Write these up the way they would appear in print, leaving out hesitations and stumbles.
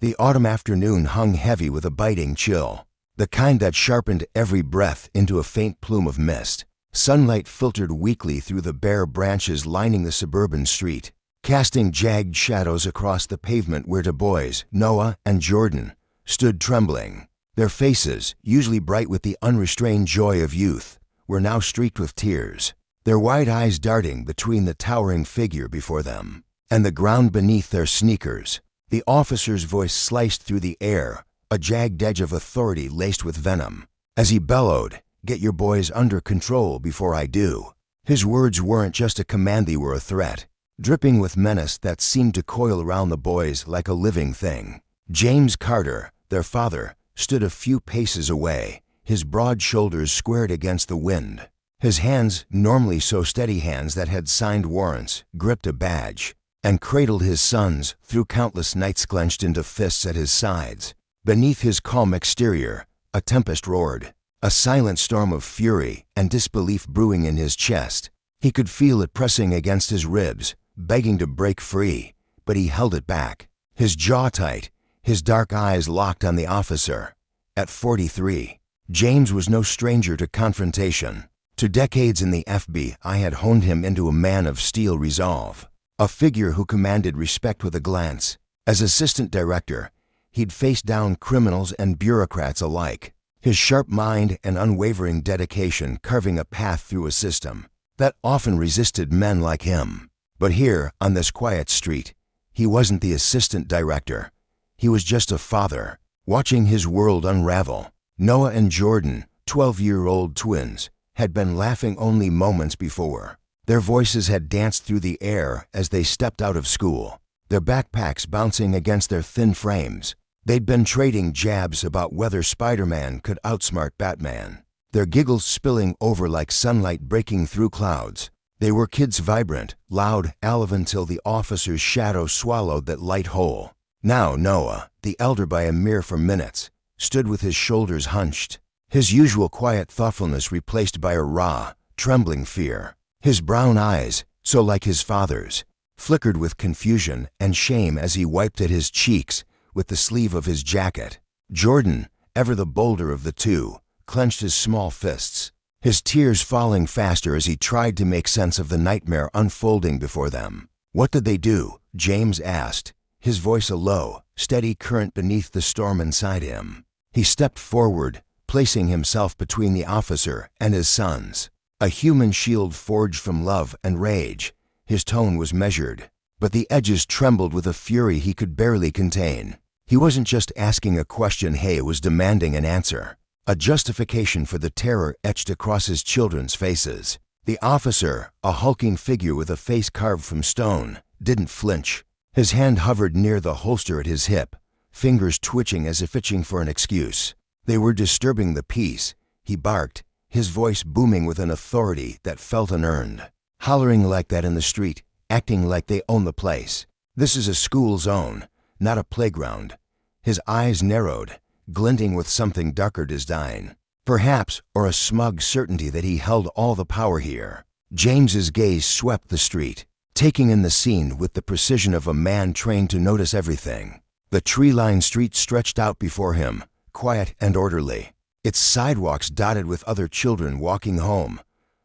The autumn afternoon hung heavy with a biting chill, the kind that sharpened every breath into a faint plume of mist. Sunlight filtered weakly through the bare branches lining the suburban street, casting jagged shadows across the pavement where the boys, Noah and Jordan, stood trembling. Their faces, usually bright with the unrestrained joy of youth, were now streaked with tears, their wide eyes darting between the towering figure before them and the ground beneath their sneakers. The officer's voice sliced through the air, a jagged edge of authority laced with venom, as he bellowed, "Get your boys under control before I do." His words weren't just a command, they were a threat, dripping with menace that seemed to coil around the boys like a living thing. James Carter, their father, stood a few paces away, his broad shoulders squared against the wind. His hands, normally so steady hands that had signed warrants, gripped a badge, and cradled his sons through countless nights clenched into fists at his sides. Beneath his calm exterior, a tempest roared, a silent storm of fury and disbelief brewing in his chest. He could feel it pressing against his ribs, begging to break free, but he held it back, his jaw tight, his dark eyes locked on the officer. At 43, James was no stranger to confrontation. 2 decades in the FBI had honed him into a man of steel resolve, a figure who commanded respect with a glance. As assistant director, he'd faced down criminals and bureaucrats alike, his sharp mind and unwavering dedication carving a path through a system that often resisted men like him. But here, on this quiet street, he wasn't the assistant director. He was just a father, watching his world unravel. Noah and Jordan, 12-year-old twins, had been laughing only moments before. Their voices had danced through the air as they stepped out of school, their backpacks bouncing against their thin frames. They'd been trading jabs about whether Spider-Man could outsmart Batman, their giggles spilling over like sunlight breaking through clouds. They were kids, vibrant, loud, alive until the officer's shadow swallowed that light whole. Now Noah, the elder by a mere 4 minutes, stood with his shoulders hunched, his usual quiet thoughtfulness replaced by a raw, trembling fear. His brown eyes, so like his father's, flickered with confusion and shame as he wiped at his cheeks with the sleeve of his jacket. Jordan, ever the bolder of the two, clenched his small fists, his tears falling faster as he tried to make sense of the nightmare unfolding before them. "What did they do?" James asked, his voice a low, steady current beneath the storm inside him. He stepped forward, placing himself between the officer and his sons, a human shield forged from love and rage. His tone was measured, but the edges trembled with a fury he could barely contain. He wasn't just asking a question, he was demanding an answer, a justification for the terror etched across his children's faces. The officer, a hulking figure with a face carved from stone, didn't flinch. His hand hovered near the holster at his hip, fingers twitching as if itching for an excuse. "They were disturbing the peace," he barked, his voice booming with an authority that felt unearned. "Hollering like that in the street, acting like they own the place. This is a school zone, not a playground." His eyes narrowed, glinting with something darker design, perhaps, or a smug certainty that he held all the power here. James's gaze swept the street, taking in the scene with the precision of a man trained to notice everything. The tree-lined street stretched out before him, quiet and orderly, its sidewalks dotted with other children walking home.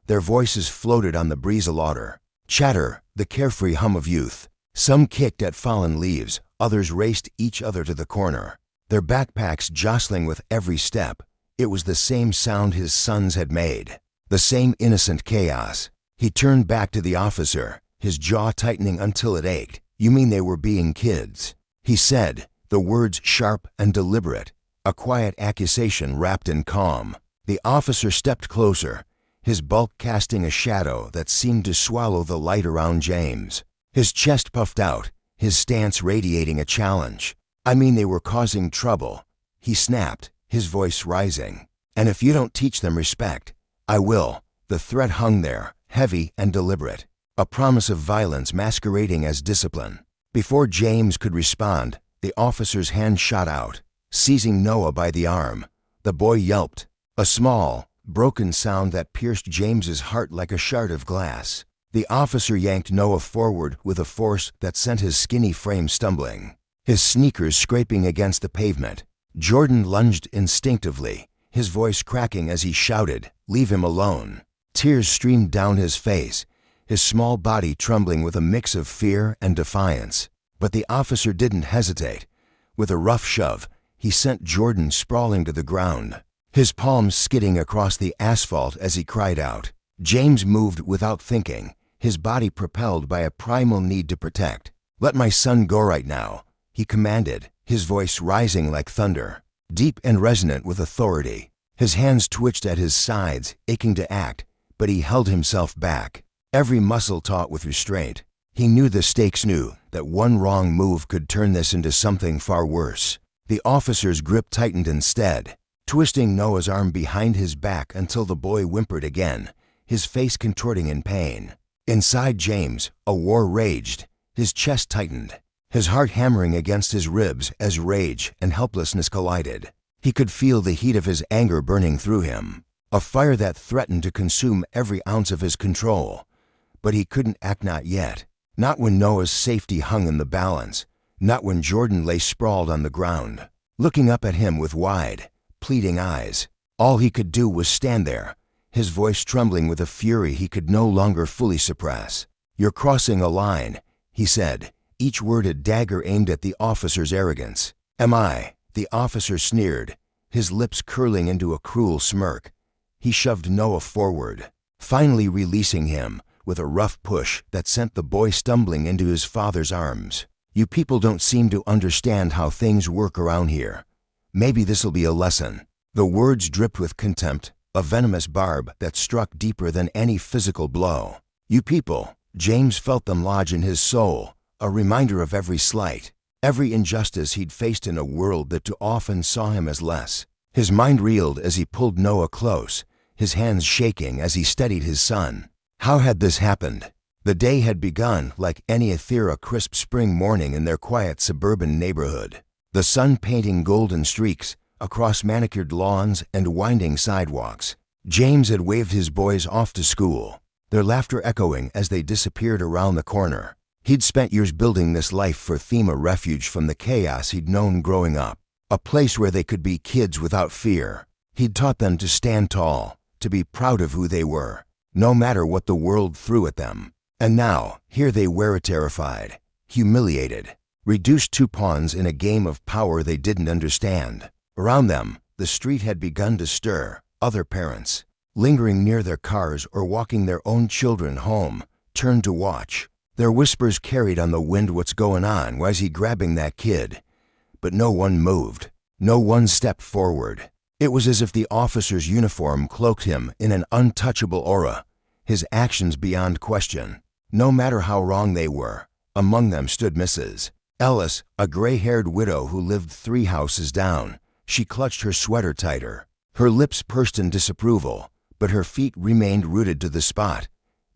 Their voices floated on the breeze, a laughter, chatter, the carefree hum of youth. Some kicked at fallen leaves, others raced each other to the corner, their backpacks jostling with every step. It was the same sound his sons had made, the same innocent chaos. He turned back to the officer, his jaw tightening until it ached. "You mean they were being kids?" he said, the words sharp and deliberate, a quiet accusation wrapped in calm. The officer stepped closer, his bulk casting a shadow that seemed to swallow the light around James. His chest puffed out, his stance radiating a challenge. "I mean they were causing trouble," he snapped, his voice rising. "And if you don't teach them respect, I will." The threat hung there, heavy and deliberate, a promise of violence masquerading as discipline. Before James could respond, the officer's hand shot out, seizing Noah by the arm. The boy yelped, a small, broken sound that pierced James's heart like a shard of glass. The officer yanked Noah forward with a force that sent his skinny frame stumbling. his sneakers scraping against the pavement. Jordan lunged instinctively, his voice cracking as he shouted, "Leave him alone." Tears streamed down his face, his small body trembling with a mix of fear and defiance. But the officer didn't hesitate. With a rough shove, he sent Jordan sprawling to the ground, his palms skidding across the asphalt as he cried out. James moved without thinking, his body propelled by a primal need to protect. "Let my son go right now," he commanded, his voice rising like thunder, deep and resonant with authority. His hands twitched at his sides, aching to act, but he held himself back, every muscle taut with restraint. He knew the stakes, knew that one wrong move could turn this into something far worse. The officer's grip tightened instead, twisting Noah's arm behind his back until the boy whimpered again, his face contorting in pain. Inside James, a war raged, his chest tightened, his heart hammering against his ribs as rage and helplessness collided. He could feel the heat of his anger burning through him, a fire that threatened to consume every ounce of his control. But he couldn't act, not yet. Not when Noah's safety hung in the balance, not when Jordan lay sprawled on the ground, looking up at him with wide, pleading eyes. All he could do was stand there, his voice trembling with a fury he could no longer fully suppress. "You're crossing a line," he said, each word a dagger aimed at the officer's arrogance. "Am I?" The officer sneered, his lips curling into a cruel smirk. He shoved Noah forward, finally releasing him with a rough push that sent the boy stumbling into his father's arms. "You people don't seem to understand how things work around here. Maybe this'll be a lesson." The words dripped with contempt, a venomous barb that struck deeper than any physical blow. "You people," James felt them lodge in his soul, a reminder of every slight, every injustice he'd faced in a world that too often saw him as less. His mind reeled as he pulled Noah close, his hands shaking as he steadied his son. How had this happened? The day had begun like any crisp spring morning in their quiet suburban neighborhood, the sun painting golden streaks across manicured lawns and winding sidewalks. James had waved his boys off to school, their laughter echoing as they disappeared around the corner. He'd spent years building this life for them, a refuge from the chaos he'd known growing up, a place where they could be kids without fear. He'd taught them to stand tall, to be proud of who they were, no matter what the world threw at them. And now, here they were, terrified, humiliated, reduced to pawns in a game of power they didn't understand. Around them, the street had begun to stir. Other parents, lingering near their cars or walking their own children home, turned to watch. Their whispers carried on the wind, "What's going on? Why's he grabbing that kid?" But no one moved. No one stepped forward. It was as if the officer's uniform cloaked him in an untouchable aura, his actions beyond question, no matter how wrong they were. Among them stood Mrs. Ellis, a gray-haired widow who lived 3 houses down. She clutched her sweater tighter, her lips pursed in disapproval, but her feet remained rooted to the spot.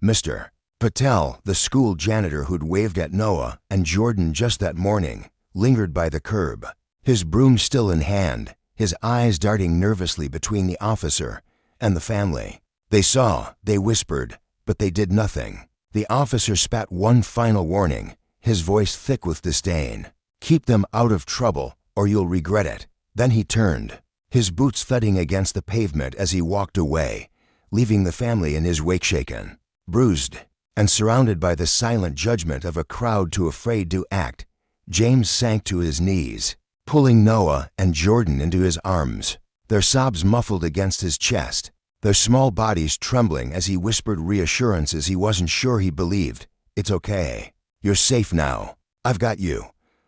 Mr. Patel, the school janitor who'd waved at Noah and Jordan just that morning, lingered by the curb, his broom still in hand, his eyes darting nervously between the officer and the family. They saw, they whispered, but they did nothing. The officer spat one final warning, his voice thick with disdain. "Keep them out of trouble, or you'll regret it." Then he turned, his boots thudding against the pavement as he walked away, leaving the family in his wake, shaken, bruised, and surrounded by the silent judgment of a crowd too afraid to act. James sank to his knees, pulling Noah and Jordan into his arms, their sobs muffled against his chest, their small bodies trembling as he whispered reassurances he wasn't sure he believed. "It's okay. You're safe now. I've got you."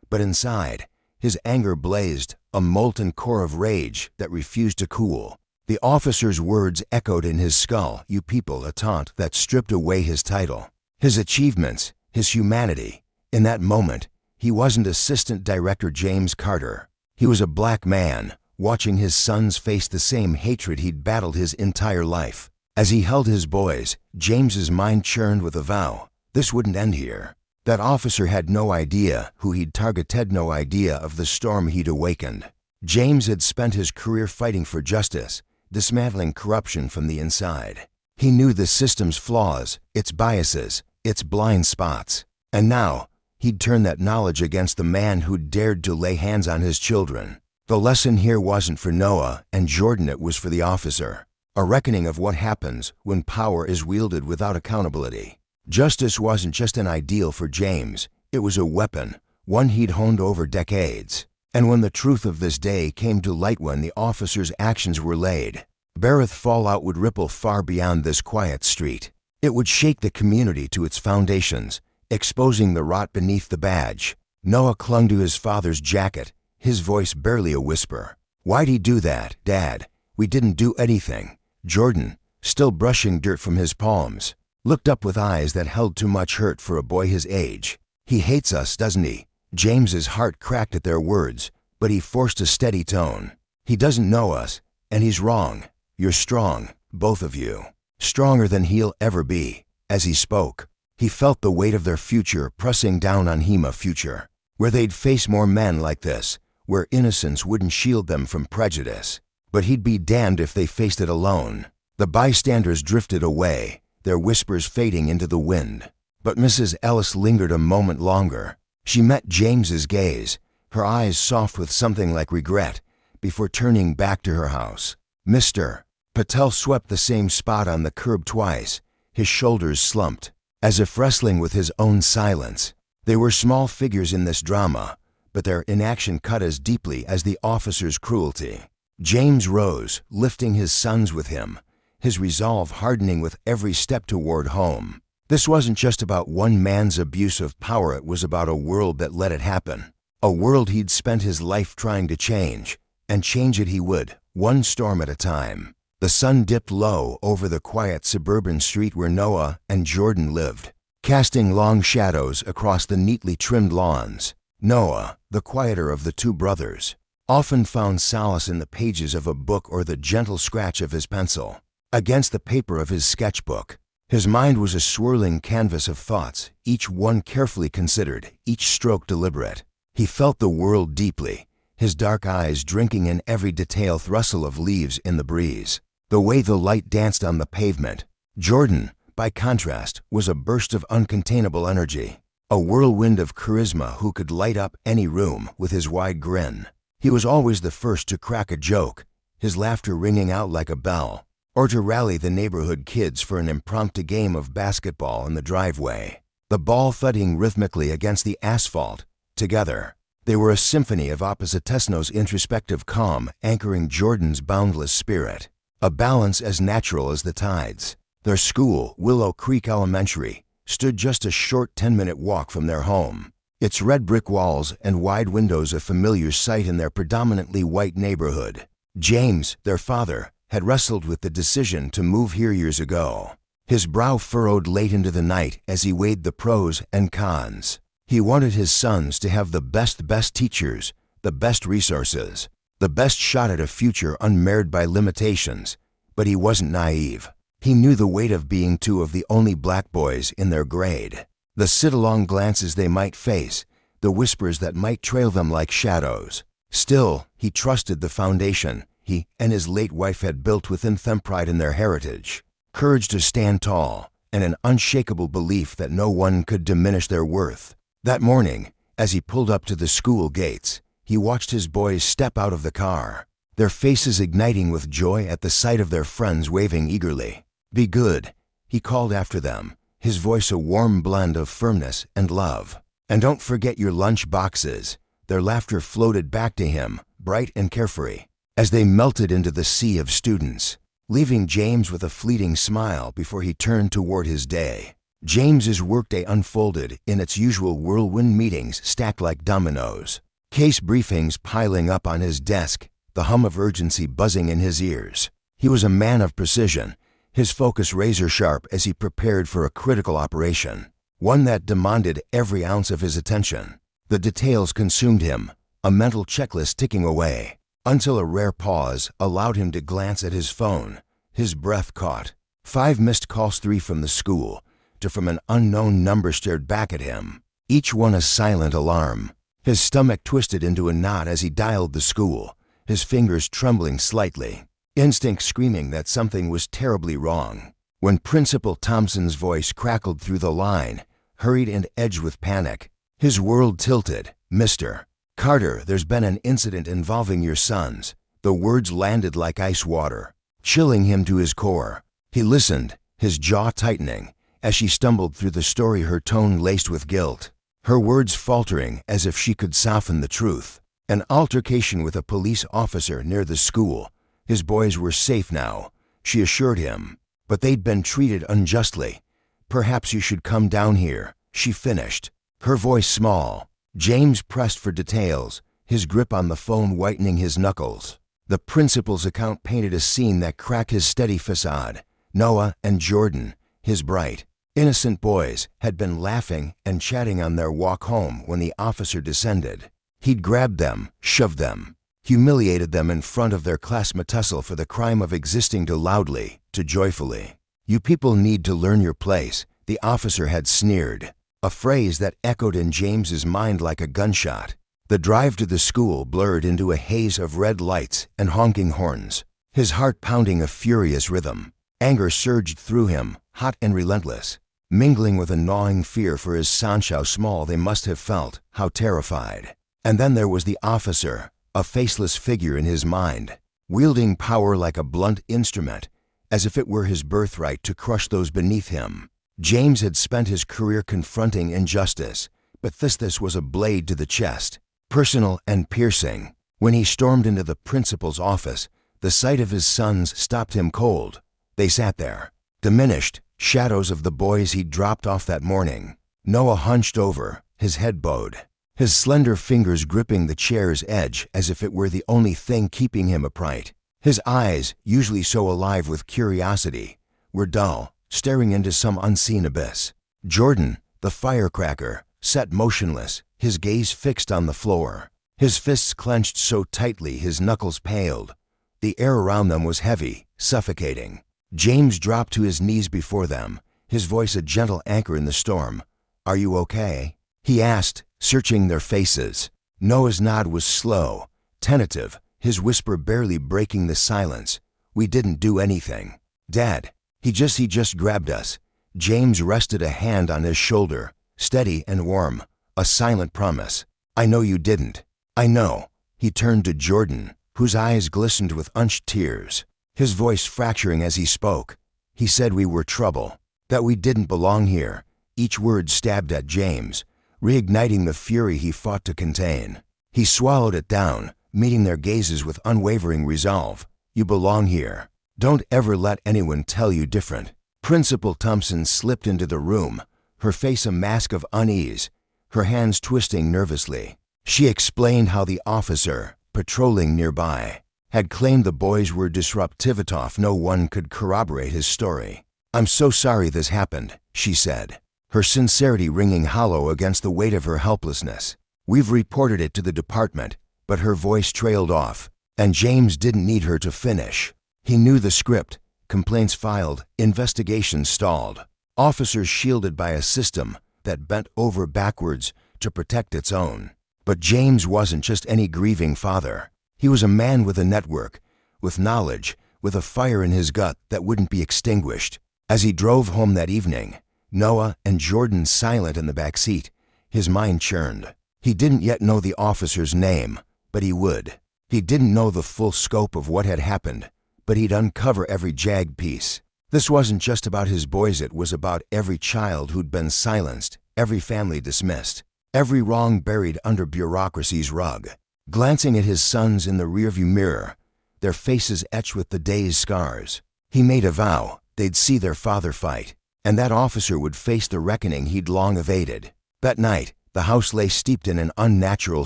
But inside, his anger blazed, a molten core of rage that refused to cool. The officer's words echoed in his skull, "You people," a taunt that stripped away his title, his achievements, his humanity. In that moment, he wasn't Assistant Director James Carter. He was a black man, watching his sons face the same hatred he'd battled his entire life. As he held his boys, James's mind churned with a vow. This wouldn't end here. That officer had no idea who he'd targeted, no idea of the storm he'd awakened. James had spent his career fighting for justice, dismantling corruption from the inside. He knew the system's flaws, its biases, its blind spots. And now, he'd turn that knowledge against the man who'd dared to lay hands on his children. The lesson here wasn't for Noah and Jordan, it was for the officer. A reckoning of what happens when power is wielded without accountability. Justice wasn't just an ideal for James, it was a weapon, one he'd honed over decades. And when the truth of this day came to light, when the officer's actions were laid bare, fallout would ripple far beyond this quiet street. It would shake the community to its foundations, exposing the rot beneath the badge. Noah clung to his father's jacket, his voice barely a whisper. "Why'd he do that, Dad? We didn't do anything." Jordan, still brushing dirt from his palms, looked up with eyes that held too much hurt for a boy his age. "He hates us, doesn't he?" James's heart cracked at their words, but he forced a steady tone. "He doesn't know us, and he's wrong. You're strong, both of you. Stronger than he'll ever be." As he spoke, he felt the weight of their future pressing down on him, a future where they'd face more men like this, where innocence wouldn't shield them from prejudice. But he'd be damned if they faced it alone. The bystanders drifted away, their whispers fading into the wind. But Mrs. Ellis lingered a moment longer. She met James's gaze, her eyes soft with something like regret, before turning back to her house. "Mr. Patel swept the same spot on the curb twice, his shoulders slumped, as if wrestling with his own silence. They were small figures in this drama, but their inaction cut as deeply as the officer's cruelty. James rose, lifting his sons with him, his resolve hardening with every step toward home. This wasn't just about one man's abuse of power, it was about a world that let it happen. A world he'd spent his life trying to change, and change it he would, one storm at a time. The sun dipped low over the quiet suburban street where Noah and Jordan lived, casting long shadows across the neatly trimmed lawns. Noah, the quieter of the two brothers, often found solace in the pages of a book or the gentle scratch of his pencil against the paper of his sketchbook. His mind was a swirling canvas of thoughts, each one carefully considered, each stroke deliberate. He felt the world deeply, his dark eyes drinking in every detail, the rustle of leaves in the breeze, the way the light danced on the pavement. Jordan, by contrast, was a burst of uncontainable energy, a whirlwind of charisma who could light up any room with his wide grin. He was always the first to crack a joke, his laughter ringing out like a bell, or to rally the neighborhood kids for an impromptu game of basketball in the driveway, the ball thudding rhythmically against the asphalt. Together, they were a symphony of oppositesno's introspective calm anchoring Jordan's boundless spirit, a balance as natural as the tides. Their school, Willow Creek Elementary, stood just a short 10-minute walk from their home, its red brick walls and wide windows a familiar sight in their predominantly white neighborhood. James, their father, had wrestled with the decision to move here years ago, his brow furrowed late into the night as he weighed the pros and cons. He wanted his sons to have the best teachers, the best resources, the best shot at a future unmarred by limitations, but he wasn't naive. He knew the weight of being two of the only black boys in their grade, the sit-along glances they might face, the whispers that might trail them like shadows. Still, he trusted the foundation he and his late wife had built within them, pride in their heritage, courage to stand tall, and an unshakable belief that no one could diminish their worth. That morning, as he pulled up to the school gates, he watched his boys step out of the car, their faces igniting with joy at the sight of their friends waving eagerly. "Be good," he called after them, his voice a warm blend of firmness and love. "And don't forget your lunch boxes." Their laughter floated back to him, bright and carefree, as they melted into the sea of students, leaving James with a fleeting smile before he turned toward his day. James's workday unfolded in its usual whirlwind meetings stacked like dominoes, case briefings piling up on his desk, the hum of urgency buzzing in his ears. He was a man of precision, his focus razor-sharp as he prepared for a critical operation, one that demanded every ounce of his attention. The details consumed him, a mental checklist ticking away, until a rare pause allowed him to glance at his phone. His breath caught. 5 missed calls, 3 from the school, 2 from an unknown number stared back at him, each one a silent alarm. His stomach twisted into a knot as he dialed the school, his fingers trembling slightly, instinct screaming that something was terribly wrong. When Principal Thompson's voice crackled through the line, hurried and edged with panic, His world tilted. "Mr. Carter, there's been an incident involving your sons." The words landed like ice water, chilling him to his core. He listened, his jaw tightening, as she stumbled through the story, her tone laced with guilt, her words faltering as if she could soften the truth. An altercation with a police officer near the school. His boys were safe now, she assured him, but they'd been treated unjustly. "Perhaps you should come down here," she finished, her voice small. James pressed for details, his grip on the phone whitening his knuckles. The principal's account painted a scene that cracked his steady facade. Noah and Jordan, his bright, innocent boys, had been laughing and chatting on their walk home when the officer descended. He'd grabbed them, shoved them, humiliated them in front of their classmates, tussle for the crime of existing too loudly, too joyfully. "You people need to learn your place," the officer had sneered, a phrase that echoed in James's mind like a gunshot. The drive to the school blurred into a haze of red lights and honking horns, his heart pounding a furious rhythm. Anger surged through him, hot and relentless, mingling with a gnawing fear for his sons. How small they must have felt, how terrified. And then there was the officer, a faceless figure in his mind, wielding power like a blunt instrument, as if it were his birthright to crush those beneath him. James had spent his career confronting injustice, but this was a blade to the chest, personal and piercing. When he stormed into the principal's office, the sight of his sons stopped him cold. They sat there, diminished, shadows of the boys he'd dropped off that morning. Noah hunched over, his head bowed, his slender fingers gripping the chair's edge as if it were the only thing keeping him upright. His eyes, usually so alive with curiosity, were dull, staring into some unseen abyss. Jordan, the firecracker, sat motionless, his gaze fixed on the floor, his fists clenched so tightly his knuckles paled. The air around them was heavy, suffocating. James dropped to his knees before them, his voice a gentle anchor in the storm. "Are you okay?" he asked, searching their faces. Noah's nod was slow, tentative, his whisper barely breaking the silence. "We didn't do anything, Dad. He just grabbed us." James rested a hand on his shoulder, steady and warm, a silent promise. "I know you didn't. I know." He turned to Jordan, whose eyes glistened with unshed tears, his voice fracturing as he spoke. "He said we were trouble, that we didn't belong here." Each word stabbed at James, reigniting the fury he fought to contain. He swallowed it down, meeting their gazes with unwavering resolve. "You belong here. Don't ever let anyone tell you different." Principal Thompson slipped into the room, her face a mask of unease, her hands twisting nervously. She explained how the officer, patrolling nearby, had claimed the boys were disruptive. No one could corroborate his story. "I'm so sorry this happened," she said, her sincerity ringing hollow against the weight of her helplessness. "We've reported it to the department," but her voice trailed off, and James didn't need her to finish. He knew the script. Complaints filed, investigations stalled, officers shielded by a system that bent over backwards to protect its own. But James wasn't just any grieving father. He was a man with a network, with knowledge, with a fire in his gut that wouldn't be extinguished. As he drove home that evening, Noah and Jordan silent in the back seat, his mind churned. He didn't yet know the officer's name, but he would. He didn't know the full scope of what had happened, but he'd uncover every jagged piece. This wasn't just about his boys, it was about every child who'd been silenced, every family dismissed, every wrong buried under bureaucracy's rug. Glancing at his sons in the rearview mirror, their faces etched with the day's scars, he made a vow they'd see their father fight, and that officer would face the reckoning he'd long evaded. That night, the house lay steeped in an unnatural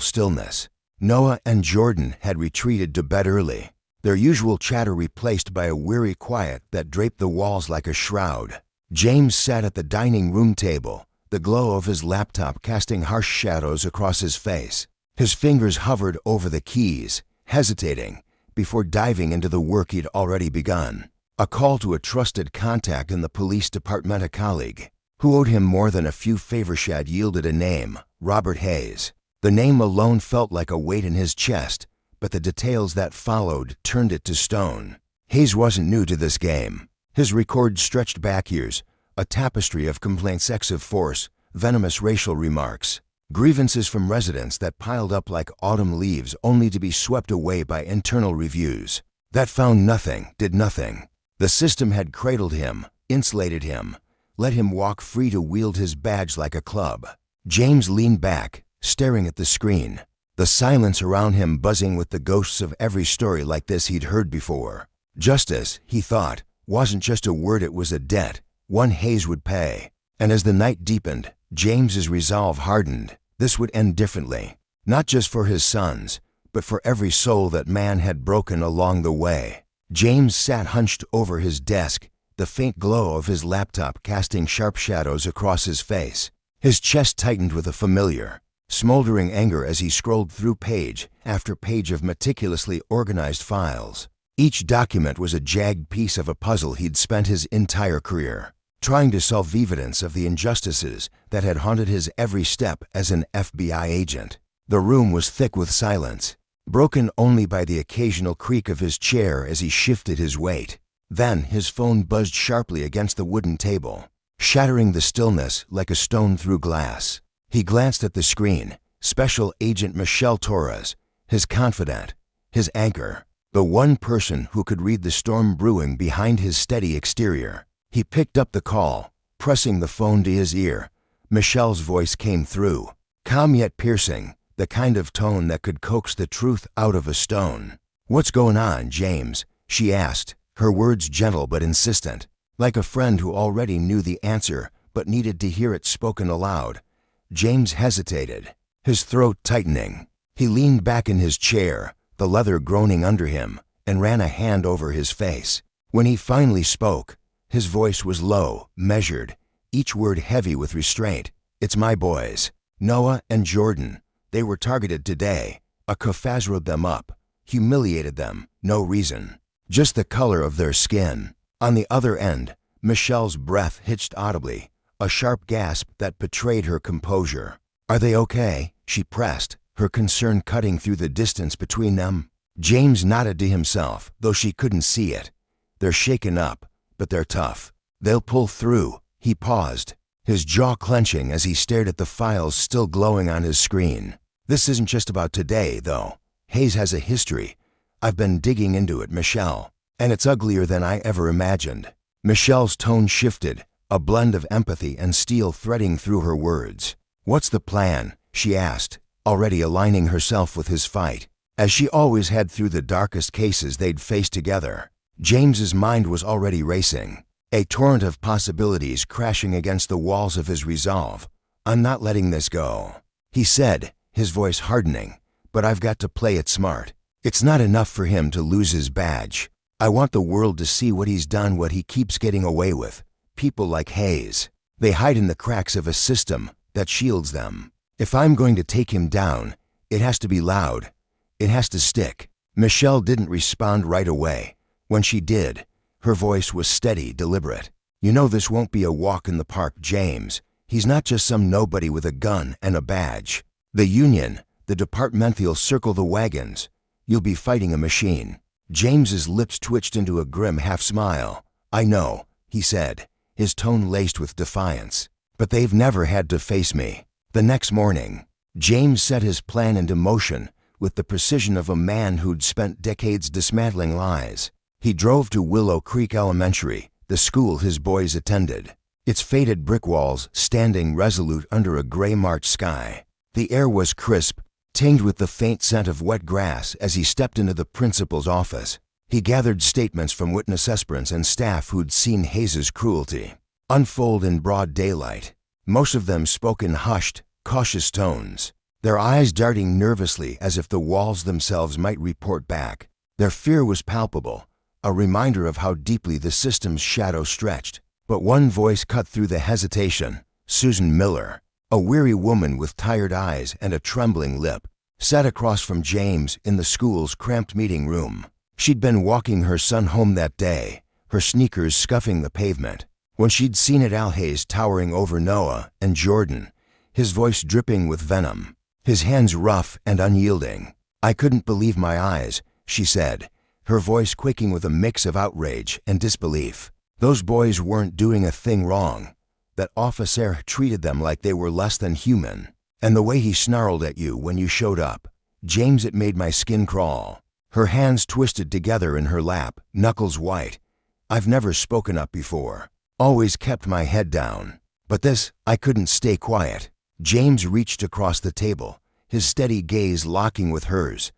stillness. Noah and Jordan had retreated to bed early, their usual chatter replaced by a weary quiet that draped the walls like a shroud. James sat at the dining room table, the glow of his laptop casting harsh shadows across his face. His fingers hovered over the keys, hesitating, before diving into the work he'd already begun. A call to a trusted contact in the police department, a colleague who owed him more than a few favors, had yielded a name, Robert Hayes. The name alone felt like a weight in his chest, but the details that followed turned it to stone. Hayes wasn't new to this game. His record stretched back years, a tapestry of complaints, excessive force, venomous racial remarks. Grievances from residents that piled up like autumn leaves only to be swept away by internal reviews that found nothing, did nothing. The system had cradled him, insulated him, let him walk free to wield his badge like a club. James leaned back, staring at the screen, the silence around him buzzing with the ghosts of every story like this he'd heard before. Justice, he thought, wasn't just a word, it was a debt, one Hayes would pay. And as the night deepened, James's resolve hardened. This would end differently, not just for his sons, but for every soul that man had broken along the way. James sat hunched over his desk, the faint glow of his laptop casting sharp shadows across his face. His chest tightened with a familiar, smoldering anger as he scrolled through page after page of meticulously organized files. Each document was a jagged piece of a puzzle he'd spent his entire career trying to solve evidence of the injustices that had haunted his every step as an FBI agent. The room was thick with silence, broken only by the occasional creak of his chair as he shifted his weight. Then his phone buzzed sharply against the wooden table, shattering the stillness like a stone through glass. He glanced at the screen. Special Agent Michelle Torres, his confidant, his anchor, the one person who could read the storm brewing behind his steady exterior. He picked up the call, pressing the phone to his ear. Michelle's voice came through, calm yet piercing, the kind of tone that could coax the truth out of a stone. "What's going on, James?" she asked, her words gentle but insistent, like a friend who already knew the answer but needed to hear it spoken aloud. James hesitated, his throat tightening. He leaned back in his chair, the leather groaning under him, and ran a hand over his face. When he finally spoke, his voice was low, measured, each word heavy with restraint. "It's my boys, Noah and Jordan. They were targeted today. A Kafaz rode them up, humiliated them, no reason. Just the color of their skin." On the other end, Michelle's breath hitched audibly, a sharp gasp that betrayed her composure. "Are they okay?" she pressed, her concern cutting through the distance between them. James nodded to himself, though she couldn't see it. "They're shaken up, but they're tough. They'll pull through." He paused, his jaw clenching as he stared at the files still glowing on his screen. "This isn't just about today, though. Hayes has a history. I've been digging into it, Michelle, and it's uglier than I ever imagined." Michelle's tone shifted, a blend of empathy and steel threading through her words. "What's the plan?" she asked, already aligning herself with his fight, as she always had through the darkest cases they'd faced together. James's mind was already racing, a torrent of possibilities crashing against the walls of his resolve. "I'm not letting this go," he said, his voice hardening, "but I've got to play it smart. It's not enough for him to lose his badge. I want the world to see what he's done, what he keeps getting away with. People like Hayes, they hide in the cracks of a system that shields them. If I'm going to take him down, it has to be loud. It has to stick." Michelle didn't respond right away. When she did, her voice was steady, deliberate. "You know this won't be a walk in the park, James. He's not just some nobody with a gun and a badge. The union, the department'll circle the wagons. You'll be fighting a machine." James's lips twitched into a grim half-smile. "I know," he said, his tone laced with defiance. "But they've never had to face me." The next morning, James set his plan into motion with the precision of a man who'd spent decades dismantling lies. He drove to Willow Creek Elementary, the school his boys attended, its faded brick walls standing resolute under a gray March sky. The air was crisp, tinged with the faint scent of wet grass as he stepped into the principal's office. He gathered statements from witness aspirants and staff who'd seen Hayes's cruelty unfold in broad daylight. Most of them spoke in hushed, cautious tones, their eyes darting nervously as if the walls themselves might report back. Their fear was palpable, a reminder of how deeply the system's shadow stretched. But one voice cut through the hesitation. Susan Miller, a weary woman with tired eyes and a trembling lip, sat across from James in the school's cramped meeting room. She'd been walking her son home that day, her sneakers scuffing the pavement, when she'd seen Al Hayes towering over Noah and Jordan, his voice dripping with venom, his hands rough and unyielding. "I couldn't believe my eyes," she said, her voice quaking with a mix of outrage and disbelief. "Those boys weren't doing a thing wrong. That officer treated them like they were less than human." And the way he snarled at you when you showed up. James, it made my skin crawl. Her hands twisted together in her lap, knuckles white. I've never spoken up before. Always kept my head down. But this, I couldn't stay quiet. James reached across the table, his steady gaze locking with hers.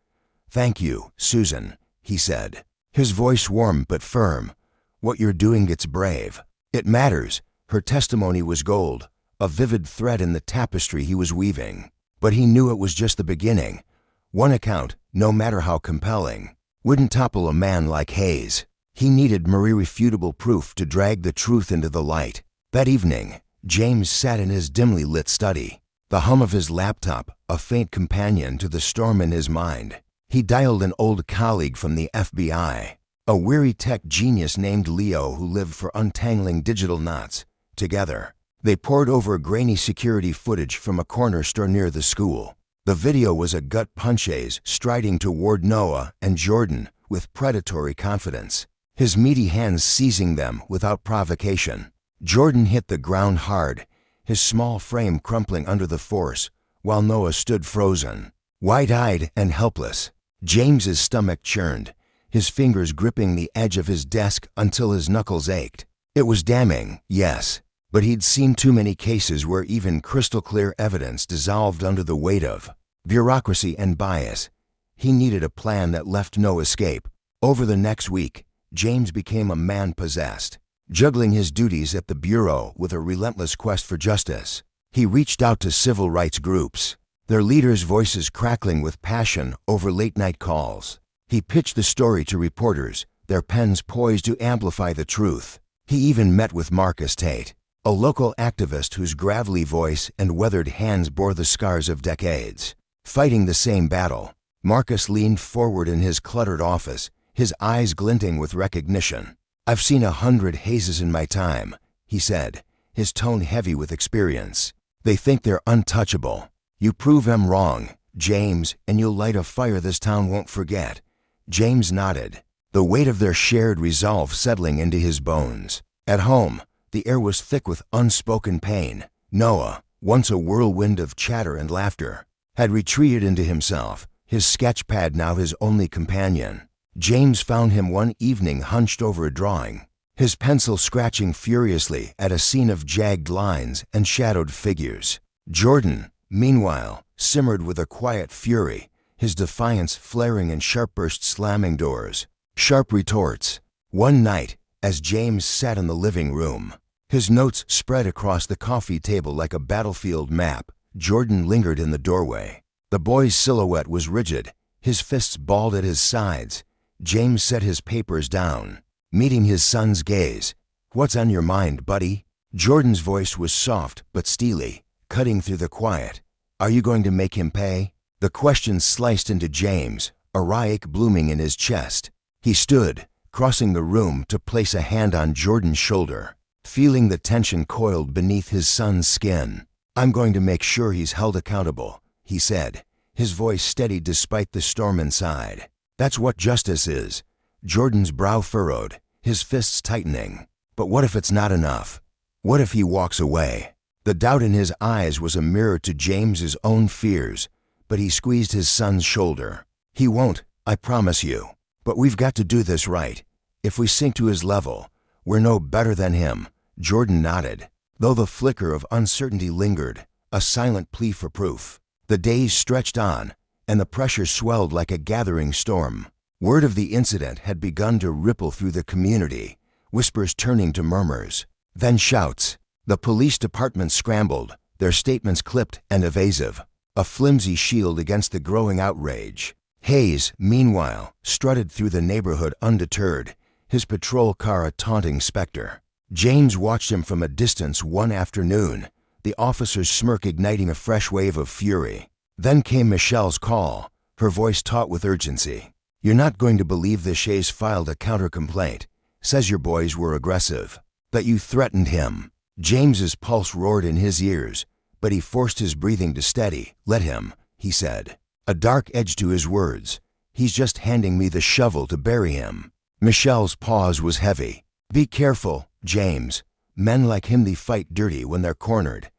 "Thank you, Susan," he said, his voice warm but firm. "What you're doing, it's brave. It matters." Her testimony was gold, a vivid thread in the tapestry he was weaving. But he knew it was just the beginning. One account, no matter how compelling, wouldn't topple a man like Hayes. He needed more irrefutable proof to drag the truth into the light. That evening, James sat in his dimly lit study, the hum of his laptop a faint companion to the storm in his mind. He dialed an old colleague from the FBI, a weary tech genius named Leo who lived for untangling digital knots. Together, they pored over grainy security footage from a corner store near the school. The video was a gut punch. Hayes striding toward Noah and Jordan with predatory confidence, his meaty hands seizing them without provocation. Jordan hit the ground hard, his small frame crumpling under the force, while Noah stood frozen, wide-eyed and helpless. James's stomach churned, his fingers gripping the edge of his desk until his knuckles ached. It was damning, yes, but he'd seen too many cases where even crystal-clear evidence dissolved under the weight of bureaucracy and bias. He needed a plan that left no escape. Over the next week, James became a man possessed, juggling his duties at the Bureau with a relentless quest for justice. He reached out to civil rights groups, their leaders' voices crackling with passion over late-night calls. He pitched the story to reporters, their pens poised to amplify the truth. He even met with Marcus Tate, a local activist whose gravelly voice and weathered hands bore the scars of decades. Fighting the same battle, Marcus leaned forward in his cluttered office, his eyes glinting with recognition. "I've seen 100 Hayes in my time," he said, his tone heavy with experience. "They think they're untouchable. You prove them wrong, James, and you'll light a fire this town won't forget." James nodded, the weight of their shared resolve settling into his bones. At home, the air was thick with unspoken pain. Noah, once a whirlwind of chatter and laughter, had retreated into himself, his sketchpad now his only companion. James found him one evening hunched over a drawing, his pencil scratching furiously at a scene of jagged lines and shadowed figures. Jordan, meanwhile, simmered with a quiet fury, his defiance flaring in sharp bursts slamming doors. Sharp retorts. One night, as James sat in the living room, his notes spread across the coffee table like a battlefield map, Jordan lingered in the doorway. The boy's silhouette was rigid, his fists balled at his sides. James set his papers down, meeting his son's gaze. "What's on your mind, buddy?" Jordan's voice was soft but steely, cutting through the quiet. "Are you going to make him pay?" The question sliced into James, a riot blooming in his chest. He stood, crossing the room to place a hand on Jordan's shoulder, feeling the tension coiled beneath his son's skin. "I'm going to make sure he's held accountable," he said, his voice steady despite the storm inside. "That's what justice is." Jordan's brow furrowed, his fists tightening. But what if it's not enough? What if he walks away? The doubt in his eyes was a mirror to James's own fears, but he squeezed his son's shoulder. "He won't, I promise you. But we've got to do this right. If we sink to his level, we're no better than him." Jordan nodded, though the flicker of uncertainty lingered, a silent plea for proof. The days stretched on, and the pressure swelled like a gathering storm. Word of the incident had begun to ripple through the community, whispers turning to murmurs, then shouts. The police department scrambled, their statements clipped and evasive, a flimsy shield against the growing outrage. Hayes, meanwhile, strutted through the neighborhood undeterred, his patrol car a taunting specter. James watched him from a distance one afternoon, the officer's smirk igniting a fresh wave of fury. Then came Michelle's call, her voice taut with urgency. "You're not going to believe this. Hayes filed a counter-complaint. Says your boys were aggressive, that you threatened him." James's pulse roared in his ears, but he forced his breathing to steady. "Let him," he said, a dark edge to his words. "He's just handing me the shovel to bury him." Michelle's pause was heavy. "Be careful, James. Men like him they fight dirty when they're cornered."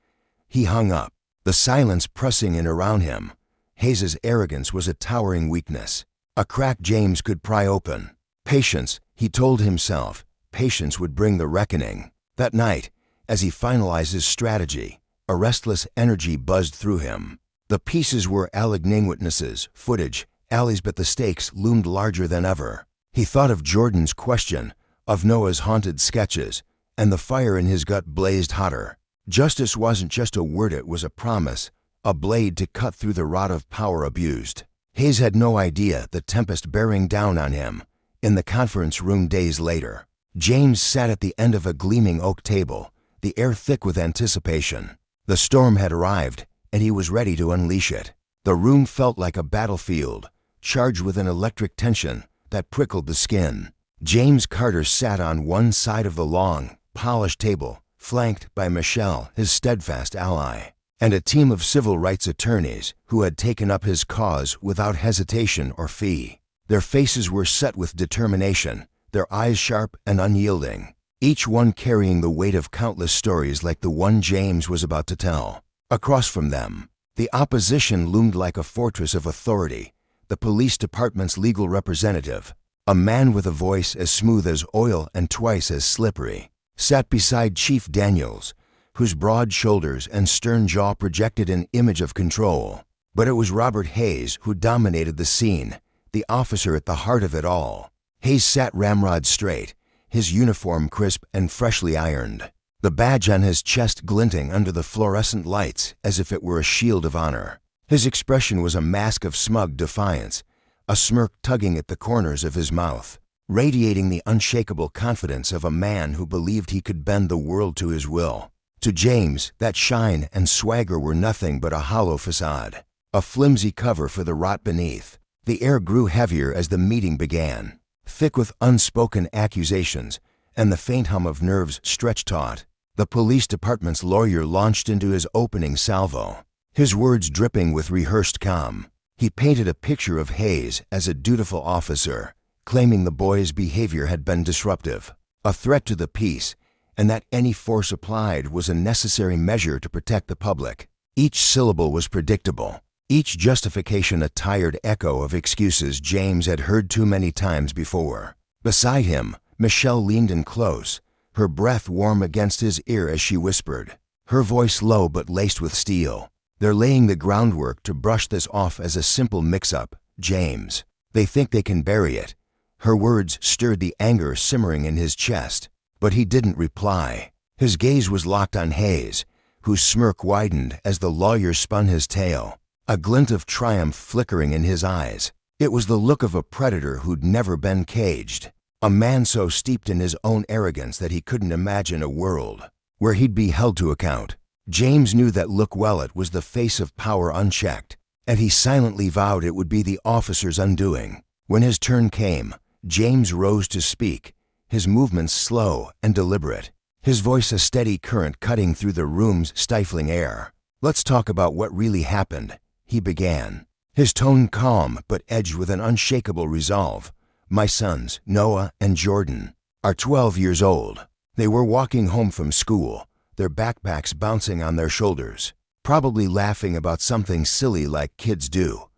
He hung up, the silence pressing in around him. Hayes's arrogance was a towering weakness. A crack James could pry open. Patience, he told himself, patience would bring the reckoning. That night, as he finalized his strategy, a restless energy buzzed through him. The pieces were alleging witnesses, footage, alleys, but the stakes loomed larger than ever. He thought of Jordan's question, of Noah's haunted sketches, and the fire in his gut blazed hotter. Justice wasn't just a word, it was a promise, a blade to cut through the rod of power abused. Hayes had no idea the tempest bearing down on him. In the conference room days later, James sat at the end of a gleaming oak table, the air thick with anticipation. The storm had arrived, and he was ready to unleash it. The room felt like a battlefield, charged with an electric tension that prickled the skin. James Carter sat on one side of the long, polished table, flanked by Michelle, his steadfast ally, and a team of civil rights attorneys who had taken up his cause without hesitation or fee. Their faces were set with determination, their eyes sharp and unyielding, each one carrying the weight of countless stories like the one James was about to tell. Across from them, the opposition loomed like a fortress of authority. The police department's legal representative, a man with a voice as smooth as oil and twice as slippery, sat beside Chief Daniels, whose broad shoulders and stern jaw projected an image of control. But it was Robert Hayes who dominated the scene, the officer at the heart of it all. Hayes sat ramrod straight, his uniform crisp and freshly ironed, the badge on his chest glinting under the fluorescent lights as if it were a shield of honor. His expression was a mask of smug defiance, a smirk tugging at the corners of his mouth, radiating the unshakable confidence of a man who believed he could bend the world to his will. To James, that shine and swagger were nothing but a hollow facade, a flimsy cover for the rot beneath. The air grew heavier as the meeting began, thick with unspoken accusations and the faint hum of nerves stretched taut. The police department's lawyer launched into his opening salvo, his words dripping with rehearsed calm. He painted a picture of Hayes as a dutiful officer, claiming the boy's behavior had been disruptive, a threat to the peace, and that any force applied was a necessary measure to protect the public. Each syllable was predictable, each justification a tired echo of excuses James had heard too many times before. Beside him, Michelle leaned in close, her breath warm against his ear as she whispered, her voice low but laced with steel. "They're laying the groundwork to brush this off as a simple mix-up, James. They think they can bury it." Her words stirred the anger simmering in his chest, but he didn't reply. His gaze was locked on Hayes, whose smirk widened as the lawyer spun his tale, a glint of triumph flickering in his eyes. It was the look of a predator who'd never been caged, a man so steeped in his own arrogance that he couldn't imagine a world where he'd be held to account. James knew that look well. It was the face of power unchecked, and he silently vowed it would be the officer's undoing. When his turn came, James rose to speak, his movements slow and deliberate, his voice a steady current cutting through the room's stifling air. "Let's talk about what really happened," he began, his tone calm but edged with an unshakable resolve. "My sons, Noah and Jordan, are 12 years old. They were walking home from school, their backpacks bouncing on their shoulders, probably laughing about something silly like kids do.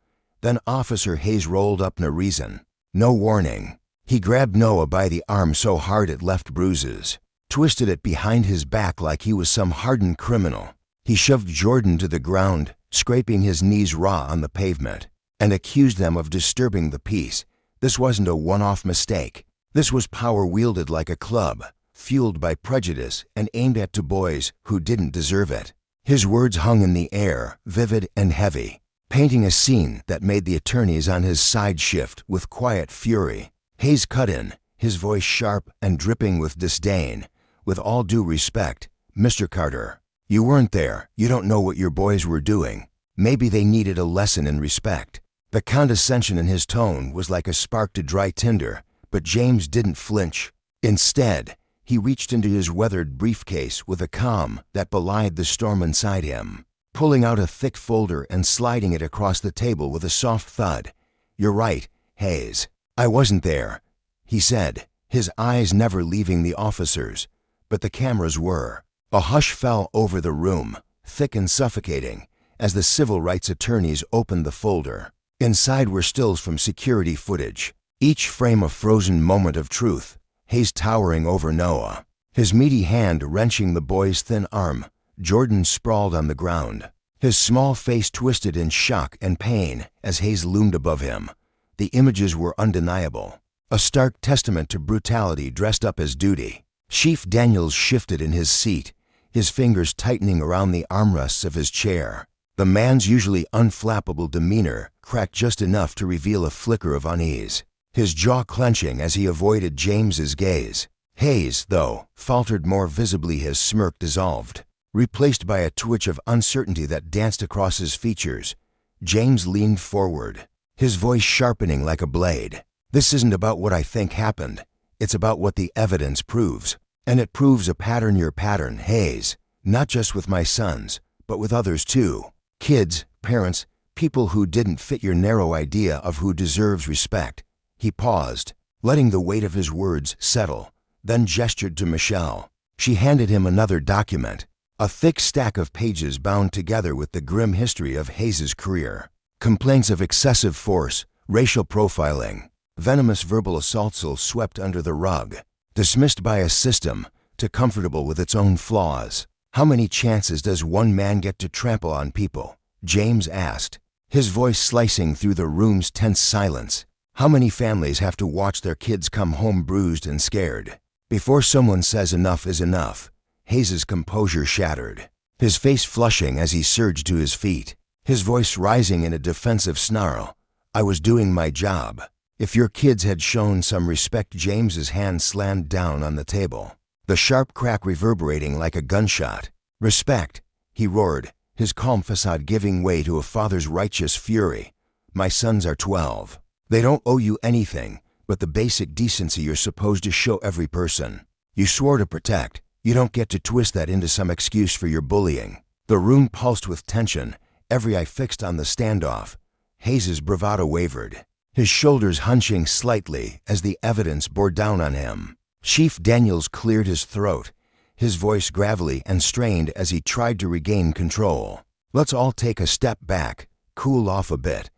Then Officer Hayes rolled up no reason, no warning. He grabbed Noah by the arm so hard it left bruises, twisted it behind his back like he was some hardened criminal. He shoved Jordan to the ground, scraping his knees raw on the pavement, and accused them of disturbing the peace. This wasn't a one-off mistake. This was power wielded like a club, fueled by prejudice and aimed at two boys who didn't deserve it. His words hung in the air, vivid and heavy, painting a scene that made the attorneys on his side shift with quiet fury. Hayes cut in, his voice sharp and dripping with disdain. "With all due respect, Mr. Carter, you weren't there. You don't know what your boys were doing. Maybe they needed a lesson in respect." The condescension in his tone was like a spark to dry tinder, but James didn't flinch. Instead, he reached into his weathered briefcase with a calm that belied the storm inside him, pulling out a thick folder and sliding it across the table with a soft thud. "You're right, Hayes. I wasn't there," he said, his eyes never leaving the officers, but the cameras were. A hush fell over the room, thick and suffocating, as the civil rights attorneys opened the folder. Inside were stills from security footage, each frame a frozen moment of truth, Hayes towering over Noah, his meaty hand wrenching the boy's thin arm. Jordan sprawled on the ground, his small face twisted in shock and pain as Hayes loomed above him. The images were undeniable, a stark testament to brutality dressed up as duty. Chief Daniels shifted in his seat, his fingers tightening around the armrests of his chair. The man's usually unflappable demeanor cracked just enough to reveal a flicker of unease, his jaw clenching as he avoided James's gaze. Hayes, though, faltered more visibly. His smirk dissolved, replaced by a twitch of uncertainty that danced across his features. James leaned forward, his voice sharpening like a blade. "This isn't about what I think happened. It's about what the evidence proves. And it proves a pattern. Your pattern, Hayes. Not just with my sons, but with others too. Kids, parents, people who didn't fit your narrow idea of who deserves respect." He paused, letting the weight of his words settle, then gestured to Michelle. She handed him another document, a thick stack of pages bound together with the grim history of Hayes's career. Complaints of excessive force, racial profiling, venomous verbal assaults all swept under the rug, dismissed by a system too comfortable with its own flaws. "How many chances does one man get to trample on people?" James asked, his voice slicing through the room's tense silence. "How many families have to watch their kids come home bruised and scared before someone says enough is enough?" Hayes's composure shattered, his face flushing as he surged to his feet, his voice rising in a defensive snarl. "I was doing my job. If your kids had shown some respect." James's hand slammed down on the table, the sharp crack reverberating like a gunshot. "Respect," he roared, his calm facade giving way to a father's righteous fury. "My sons are 12. They don't owe you anything but the basic decency you're supposed to show every person you swore to protect. You don't get to twist that into some excuse for your bullying." The room pulsed with tension, every eye fixed on the standoff. Hayes's bravado wavered, his shoulders hunching slightly as the evidence bore down on him. Chief Daniels cleared his throat, his voice gravelly and strained as he tried to regain control. "Let's all take a step back, cool off a bit."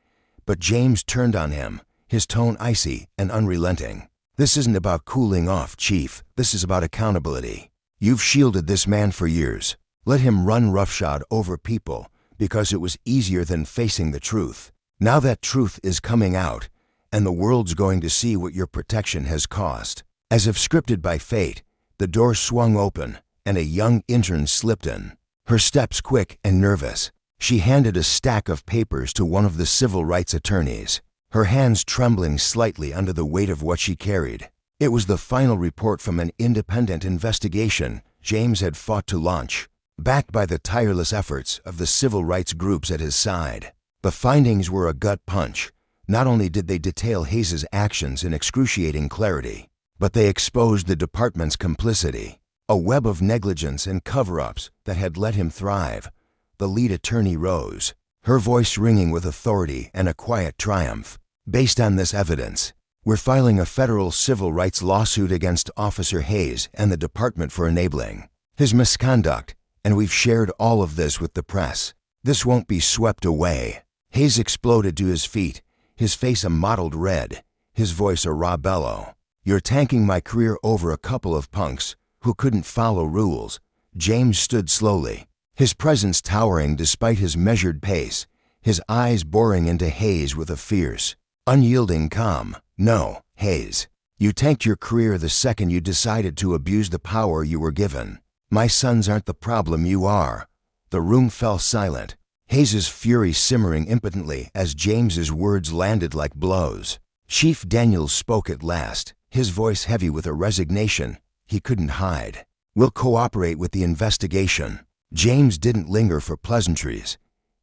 But James turned on him, his tone icy and unrelenting. "This isn't about cooling off, Chief. This is about accountability. You've shielded this man for years, let him run roughshod over people because it was easier than facing the truth. Now that truth is coming out, and the world's going to see what your protection has cost." As if scripted by fate, the door swung open and a young intern slipped in, her steps quick and nervous. She handed a stack of papers to one of the civil rights attorneys, her hands trembling slightly under the weight of what she carried. It was the final report from an independent investigation James had fought to launch, backed by the tireless efforts of the civil rights groups at his side. The findings were a gut punch. Not only did they detail Hayes's actions in excruciating clarity, but they exposed the department's complicity, a web of negligence and cover-ups that had let him thrive. The lead attorney rose, her voice ringing with authority and a quiet triumph. "Based on this evidence, we're filing a federal civil rights lawsuit against Officer Hayes and the department for enabling his misconduct, and we've shared all of this with the press. This won't be swept away." Hayes exploded to his feet, his face a mottled red, his voice a raw bellow. "You're tanking my career over a couple of punks who couldn't follow rules." James stood slowly, his presence towering despite his measured pace, his eyes boring into Hayes with a fierce, unyielding calm. "No, Hayes. You tanked your career the second you decided to abuse the power you were given. My sons aren't the problem, you are." The room fell silent, Hayes's fury simmering impotently as James's words landed like blows. Chief Daniels spoke at last, his voice heavy with a resignation he couldn't hide. "We'll cooperate with the investigation." James didn't linger for pleasantries.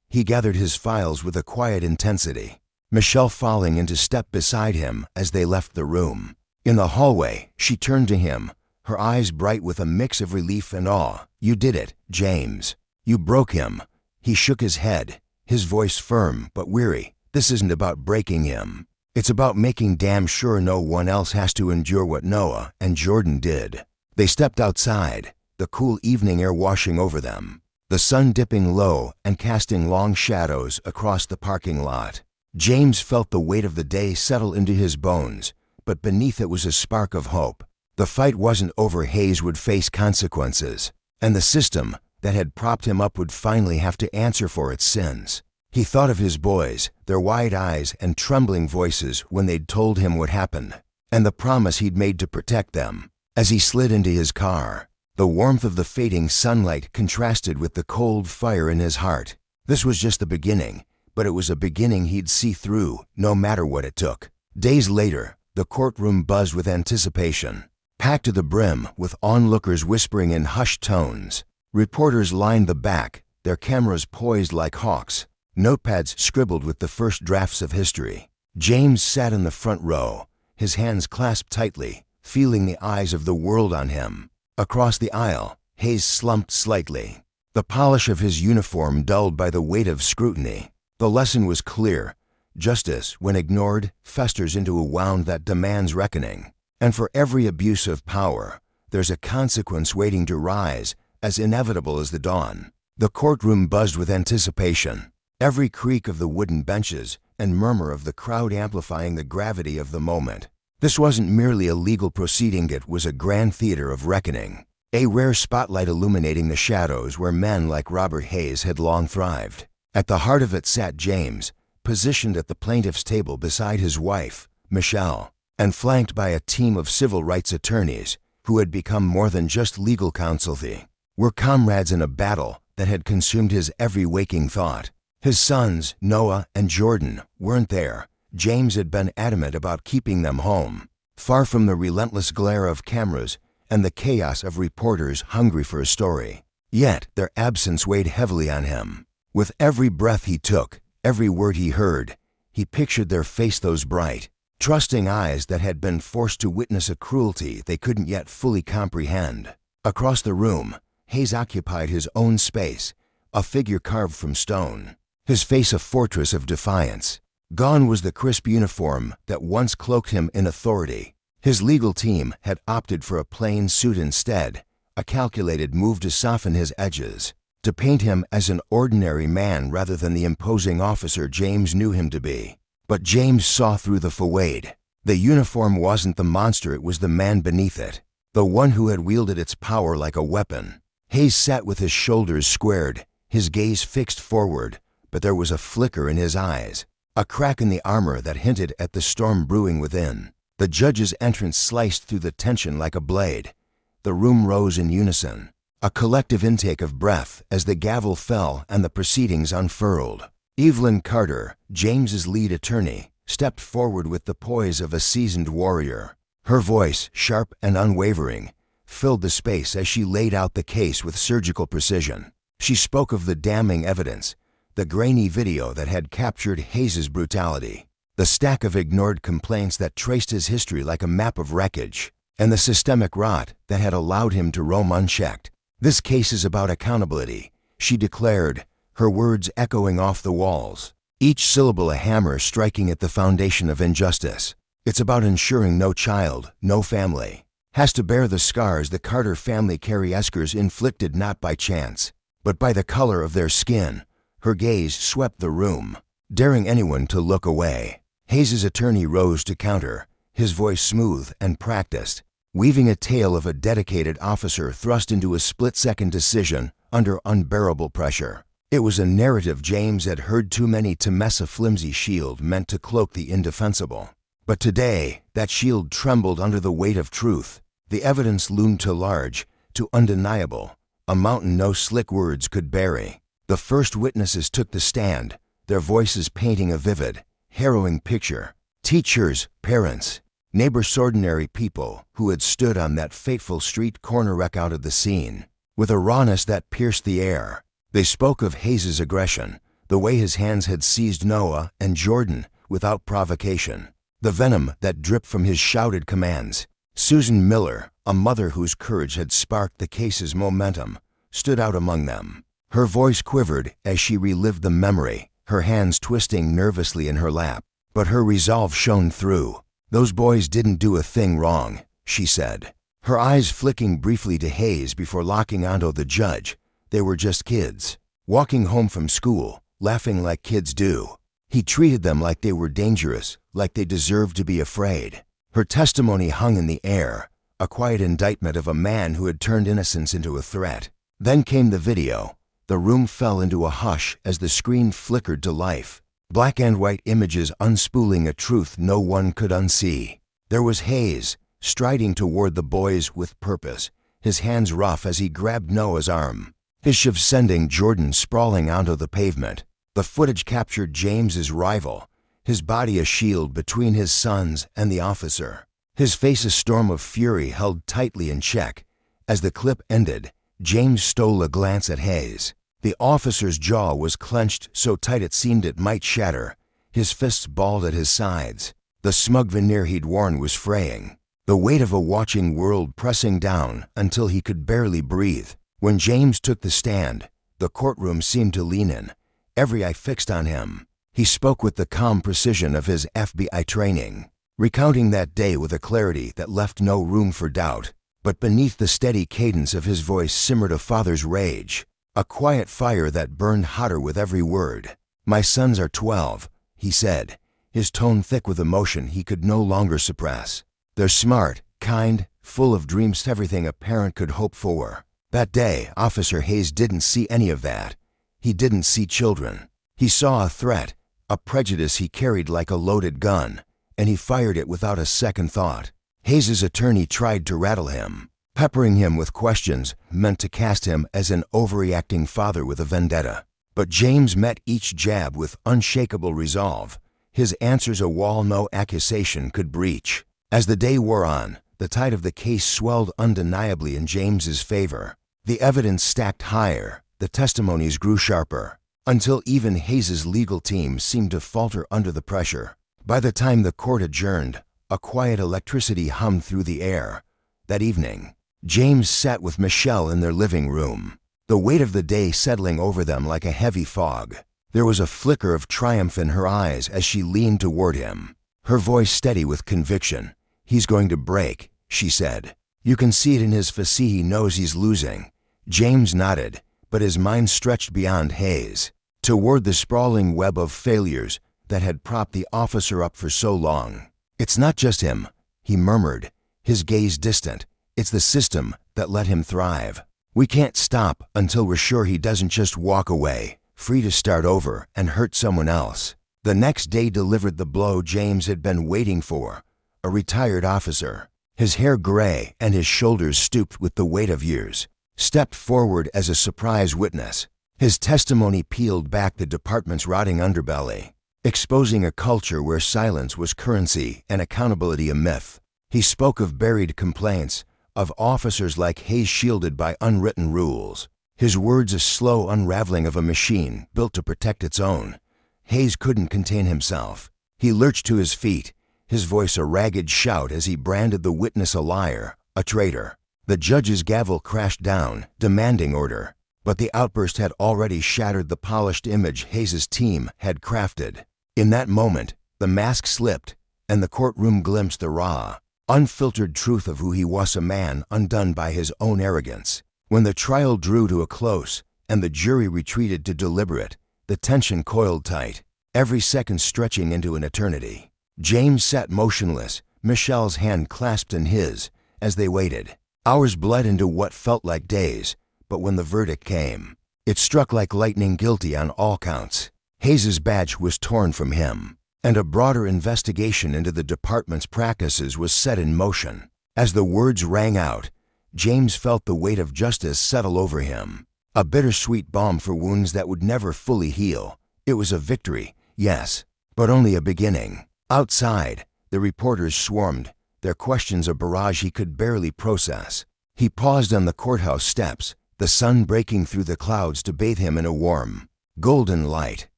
He gathered his files with a quiet intensity, Michelle falling into step beside him as they left the room. In the hallway, she turned to him, her eyes bright with a mix of relief and awe. "You did it, James. You broke him." He shook his head, his voice firm but weary. "This isn't about breaking him. It's about making damn sure no one else has to endure what Noah and Jordan did." They stepped outside, the cool evening air washing over them. The the sun dipping low and casting long shadows across the parking lot. James felt the weight of the day settle into his bones, but beneath it was a spark of hope. The fight wasn't over. Hayes would face consequences, and the system that had propped him up would finally have to answer for its sins. He thought of his boys, their wide eyes and trembling voices when they'd told him what happened, and the promise he'd made to protect them. As he slid into his car, the warmth of the fading sunlight contrasted with the cold fire in his heart. This was just the beginning, but it was a beginning he'd see through, no matter what it took. Days later, the courtroom buzzed with anticipation, packed to the brim with onlookers whispering in hushed tones. Reporters lined the back, their cameras poised like hawks, notepads scribbled with the first drafts of history. James sat in the front row, his hands clasped tightly, feeling the eyes of the world on him. Across the aisle, Hayes slumped slightly, the polish of his uniform dulled by the weight of scrutiny. The lesson was clear. Justice, when ignored, festers into a wound that demands reckoning. And for every abuse of power, there's a consequence waiting to rise, as inevitable as the dawn. The courtroom buzzed with anticipation, every creak of the wooden benches and murmur of the crowd amplifying the gravity of the moment. This wasn't merely a legal proceeding, it was a grand theater of reckoning, a rare spotlight illuminating the shadows where men like Robert Hayes had long thrived. At the heart of it sat James, positioned at the plaintiff's table beside his wife, Michelle, and flanked by a team of civil rights attorneys who had become more than just legal counsel. They were comrades in a battle that had consumed his every waking thought. His sons, Noah and Jordan, weren't there. James had been adamant about keeping them home, far from the relentless glare of cameras and the chaos of reporters hungry for a story. Yet their absence weighed heavily on him. With every breath he took, every word he heard, he pictured their face, those bright, trusting eyes that had been forced to witness a cruelty they couldn't yet fully comprehend. Across the room, Hayes occupied his own space, a figure carved from stone, his face a fortress of defiance. Gone was the crisp uniform that once cloaked him in authority. His legal team had opted for a plain suit instead, a calculated move to soften his edges, to paint him as an ordinary man rather than the imposing officer James knew him to be. But James saw through the facade. The uniform wasn't the monster, it was the man beneath it, the one who had wielded its power like a weapon. Hayes sat with his shoulders squared, his gaze fixed forward, but there was a flicker in his eyes, a crack in the armor that hinted at the storm brewing within. The judge's entrance sliced through the tension like a blade. The room rose in unison, a collective intake of breath as the gavel fell and the proceedings unfurled. Evelyn Carter, James's lead attorney, stepped forward with the poise of a seasoned warrior. Her voice, sharp and unwavering, filled the space as she laid out the case with surgical precision. She spoke of the damning evidence, the grainy video that had captured Hayes's brutality, the stack of ignored complaints that traced his history like a map of wreckage, and the systemic rot that had allowed him to roam unchecked. "This case is about accountability," she declared, her words echoing off the walls, each syllable a hammer striking at the foundation of injustice. "It's about ensuring no child, no family, has to bear the scars the Carter family carry, scars inflicted not by chance, but by the color of their skin." Her gaze swept the room, daring anyone to look away. Hayes's attorney rose to counter, his voice smooth and practiced, weaving a tale of a dedicated officer thrust into a split-second decision under unbearable pressure. It was a narrative James had heard too many to mess, a flimsy shield meant to cloak the indefensible. But today, that shield trembled under the weight of truth. The evidence loomed too large, too undeniable, a mountain no slick words could bury. The first witnesses took the stand, their voices painting a vivid, harrowing picture. Teachers, parents, neighbors, ordinary people who had stood on that fateful street corner wreck out of the scene. With a rawness that pierced the air, they spoke of Hayes's aggression, the way his hands had seized Noah and Jordan without provocation, the venom that dripped from his shouted commands. Susan Miller, a mother whose courage had sparked the case's momentum, stood out among them. Her voice quivered as she relived the memory, her hands twisting nervously in her lap. But her resolve shone through. "Those boys didn't do a thing wrong," she said, her eyes flicking briefly to Hayes before locking onto the judge. They were just kids, walking home from school, laughing like kids do. He treated them like they were dangerous, like they deserved to be afraid. Her testimony hung in the air, a quiet indictment of a man who had turned innocence into a threat. Then came the video. The room fell into a hush as the screen flickered to life. Black and white images unspooling a truth no one could unsee. There was Hayes, striding toward the boys with purpose, his hands rough as he grabbed Noah's arm. His shove sending Jordan sprawling onto the pavement. The footage captured James's rival, his body a shield between his sons and the officer. His face a storm of fury held tightly in check. As the clip ended, James stole a glance at Hayes. The officer's jaw was clenched so tight it seemed it might shatter, his fists balled at his sides. The smug veneer he'd worn was fraying, the weight of a watching world pressing down until he could barely breathe. When James took the stand, the courtroom seemed to lean in, every eye fixed on him. He spoke with the calm precision of his FBI training, recounting that day with a clarity that left no room for doubt. But beneath the steady cadence of his voice simmered a father's rage, a quiet fire that burned hotter with every word. "My sons are 12, he said, his tone thick with emotion he could no longer suppress. They're smart, kind, full of dreams, everything a parent could hope for. That day, Officer Hayes didn't see any of that. He didn't see children. He saw a threat, a prejudice he carried like a loaded gun, and he fired it without a second thought." Hayes's attorney tried to rattle him, peppering him with questions meant to cast him as an overreacting father with a vendetta. But James met each jab with unshakable resolve, his answers a wall no accusation could breach. As the day wore on, the tide of the case swelled undeniably in James's favor. The evidence stacked higher, the testimonies grew sharper, until even Hayes's legal team seemed to falter under the pressure. By the time the court adjourned, a quiet electricity hummed through the air. That evening, James sat with Michelle in their living room, the weight of the day settling over them like a heavy fog. There was a flicker of triumph in her eyes as she leaned toward him, her voice steady with conviction. "He's going to break," she said. "You can see it in his face. He knows he's losing." James nodded, but his mind stretched beyond Hayes, toward the sprawling web of failures that had propped the officer up for so long. "It's not just him," he murmured, his gaze distant. "It's the system that let him thrive. We can't stop until we're sure he doesn't just walk away, free to start over and hurt someone else." The next day delivered the blow James had been waiting for. A retired officer, his hair gray and his shoulders stooped with the weight of years, stepped forward as a surprise witness. His testimony peeled back the department's rotting underbelly, exposing a culture where silence was currency and accountability a myth. He spoke of buried complaints, of officers like Hayes shielded by unwritten rules. His words a slow unraveling of a machine built to protect its own. Hayes couldn't contain himself. He lurched to his feet, his voice a ragged shout as he branded the witness a liar, a traitor. The judge's gavel crashed down, demanding order. But the outburst had already shattered the polished image Hayes's team had crafted. In that moment, the mask slipped, and the courtroom glimpsed the raw, unfiltered truth of who he was, a man undone by his own arrogance. When the trial drew to a close, and the jury retreated to deliberate, the tension coiled tight, every second stretching into an eternity. James sat motionless, Michelle's hand clasped in his, as they waited. Hours bled into what felt like days, but when the verdict came, it struck like lightning, guilty on all counts. Hayes's badge was torn from him, and a broader investigation into the department's practices was set in motion. As the words rang out, James felt the weight of justice settle over him, a bittersweet balm for wounds that would never fully heal. It was a victory, yes, but only a beginning. Outside, the reporters swarmed, their questions a barrage he could barely process. He paused on the courthouse steps, the sun breaking through the clouds to bathe him in a warm, golden light.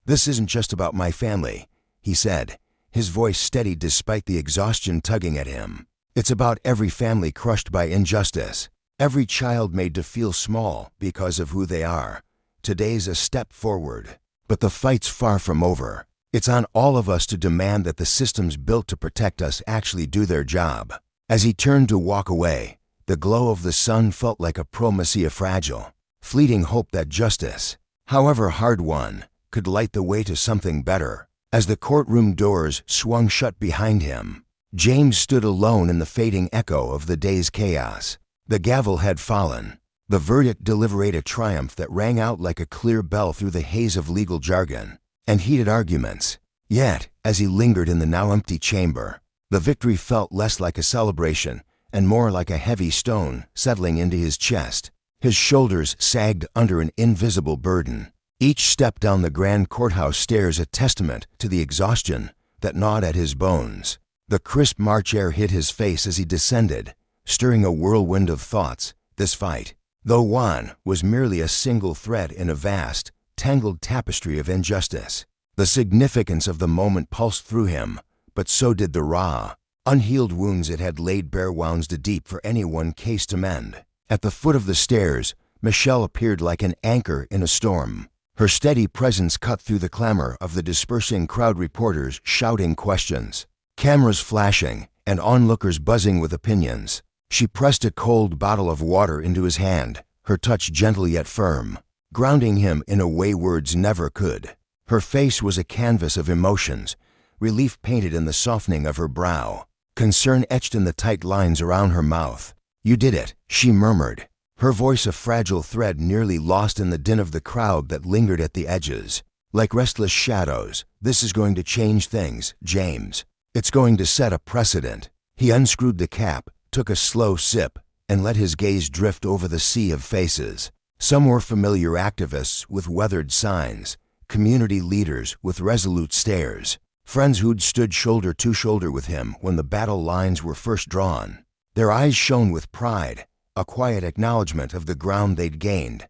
"This isn't just about my family," he said, his voice steady despite the exhaustion tugging at him. "It's about every family crushed by injustice, every child made to feel small because of who they are. Today's a step forward, but the fight's far from over. It's on all of us to demand that the systems built to protect us actually do their job." As he turned to walk away, the glow of the sun felt like a promessia fragile. fleeting hope that justice, however hard-won, could light the way to something better. As the courtroom doors swung shut behind him, James stood alone in the fading echo of the day's chaos. The gavel had fallen. The verdict delivered a triumph that rang out like a clear bell through the haze of legal jargon and heated arguments. Yet, as he lingered in the now empty chamber, the victory felt less like a celebration and more like a heavy stone settling into his chest. His shoulders sagged under an invisible burden. Each step down the grand courthouse stairs a testament to the exhaustion that gnawed at his bones. The crisp March air hit his face as he descended, stirring a whirlwind of thoughts. This fight, though won, was merely a single thread in a vast, tangled tapestry of injustice. The significance of the moment pulsed through him, but so did the raw, unhealed wounds it had laid bare wounds too deep for any one case to mend. At the foot of the stairs, Michelle appeared like an anchor in a storm. Her steady presence cut through the clamor of the dispersing crowd, reporters shouting questions, cameras flashing, and onlookers buzzing with opinions. She pressed a cold bottle of water into his hand, her touch gentle yet firm, grounding him in a way words never could. Her face was a canvas of emotions, relief painted in the softening of her brow, concern etched in the tight lines around her mouth. "You did it," she murmured, her voice a fragile thread nearly lost in the din of the crowd that lingered at the edges. Like restless shadows, "This is going to change things, James. It's going to set a precedent." He unscrewed the cap, took a slow sip, and let his gaze drift over the sea of faces. Some were familiar activists with weathered signs, community leaders with resolute stares, friends who'd stood shoulder to shoulder with him when the battle lines were first drawn. Their eyes shone with pride, a quiet acknowledgement of the ground they'd gained.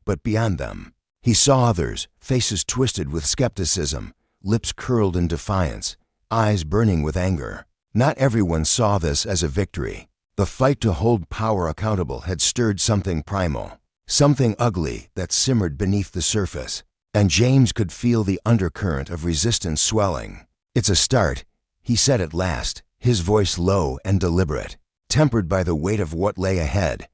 But beyond them, he saw others, faces twisted with skepticism, lips curled in defiance, eyes burning with anger. Not everyone saw this as a victory. The fight to hold power accountable had stirred something primal, something ugly that simmered beneath the surface, and James could feel the undercurrent of resistance swelling. "It's a start," he said at last, his voice low and deliberate, tempered by the weight of what lay ahead.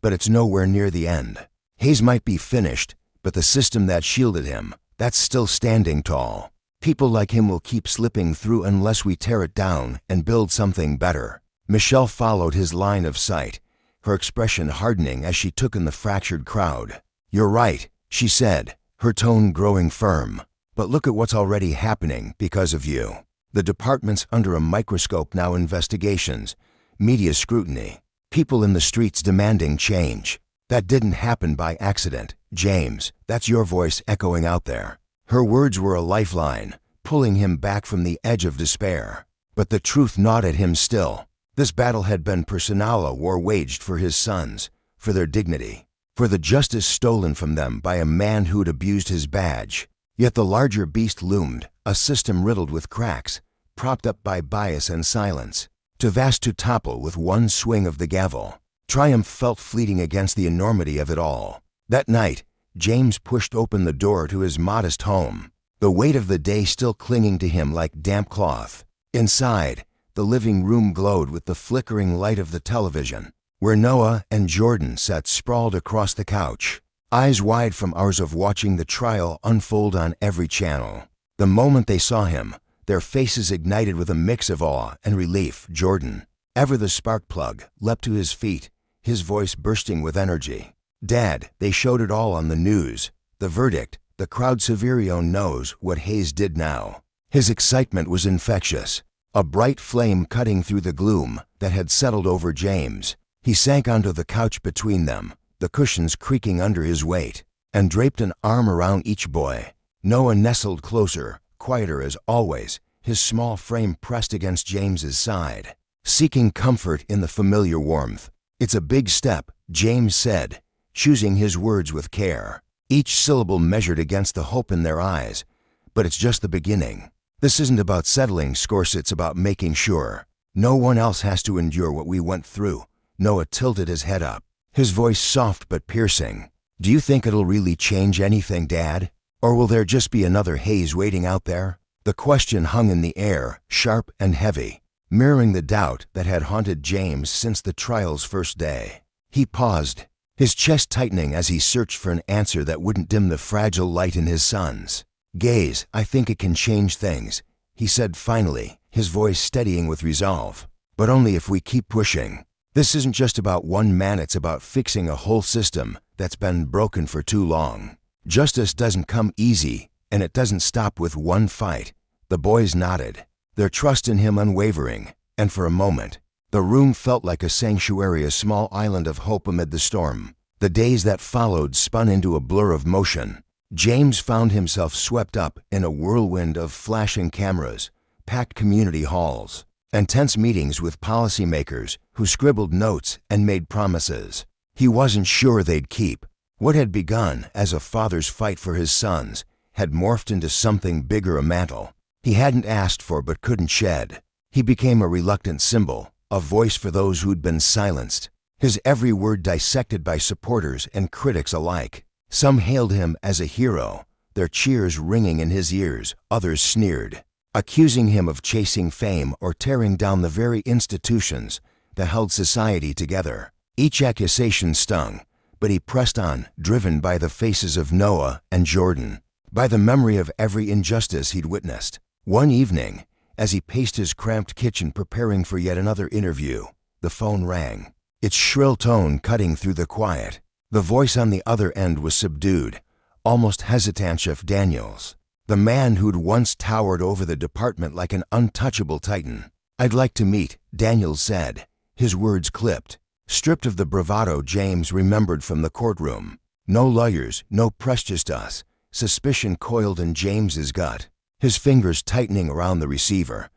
"But it's nowhere near the end. Hayes might be finished, but the system that shielded him, that's still standing tall. People like him will keep slipping through unless we tear it down and build something better." Michelle followed his line of sight, her expression hardening as she took in the fractured crowd. "You're right," she said, her tone growing firm. "But look at what's already happening because of you. The department's under a microscope now, investigations, media scrutiny, people in the streets demanding change. That didn't happen by accident, James." That's your voice echoing out there. Her words were a lifeline, pulling him back from the edge of despair. But the truth gnawed at him still. This battle had been personal, a war waged for his sons, for their dignity, for the justice stolen from them by a man who'd abused his badge. Yet the larger beast loomed, a system riddled with cracks, propped up by bias and silence, too vast to topple with one swing of the gavel. Triumph felt fleeting against the enormity of it all. That night, James pushed open the door to his modest home, the weight of the day still clinging to him like damp cloth. Inside, the living room glowed with the flickering light of the television, where Noah and Jordan sat sprawled across the couch, eyes wide from hours of watching the trial unfold on every channel. The moment they saw him, their faces ignited with a mix of awe and relief. Jordan, ever the spark plug, leapt to his feet, his voice bursting with energy. "Dad, they showed it all on the news. The verdict, the crowd Severio knows what Hayes did now." His excitement was infectious, a bright flame cutting through the gloom that had settled over James. He sank onto the couch between them, the cushions creaking under his weight, and draped an arm around each boy. Noah nestled closer, quieter as always, his small frame pressed against James's side, seeking comfort in the familiar warmth. "It's a big step," James said, choosing his words with care, each syllable measured against the hope in their eyes. "But it's just the beginning. This isn't about settling scores, it's about making sure no one else has to endure what we went through." Noah tilted his head up, his voice soft but piercing. "Do you think it'll really change anything, Dad? Or will there just be another Hayes waiting out there?" The question hung in the air, sharp and heavy, mirroring the doubt that had haunted James since the trial's first day. He paused, his chest tightening as he searched for an answer that wouldn't dim the fragile light in his son's gaze. "I think it can change things," he said finally, his voice steadying with resolve. "But only if we keep pushing. This isn't just about one man, it's about fixing a whole system that's been broken for too long. Justice doesn't come easy, and it doesn't stop with one fight." The boys nodded, their trust in him unwavering, and for a moment, the room felt like a sanctuary, a small island of hope amid the storm. The days that followed spun into a blur of motion. James found himself swept up in a whirlwind of flashing cameras, packed community halls, and tense meetings with policymakers who scribbled notes and made promises he wasn't sure they'd keep. What had begun as a father's fight for his sons had morphed into something bigger, a mantle he hadn't asked for but couldn't shed. He became a reluctant symbol, a voice for those who'd been silenced, his every word dissected by supporters and critics alike. Some hailed him as a hero, their cheers ringing in his ears. Others sneered, accusing him of chasing fame or tearing down the very institutions that held society together. Each accusation stung, but he pressed on, driven by the faces of Noah and Jordan, by the memory of every injustice he'd witnessed. One evening, as he paced his cramped kitchen preparing for yet another interview, the phone rang, its shrill tone cutting through the quiet. The voice on the other end was subdued, almost hesitant. Chef Daniels, the man who'd once towered over the department like an untouchable titan. "I'd like to meet," Daniels said, his words clipped, stripped of the bravado James remembered from the courtroom. No lawyers, no press, just us. Suspicion coiled in James's gut, his fingers tightening around the receiver.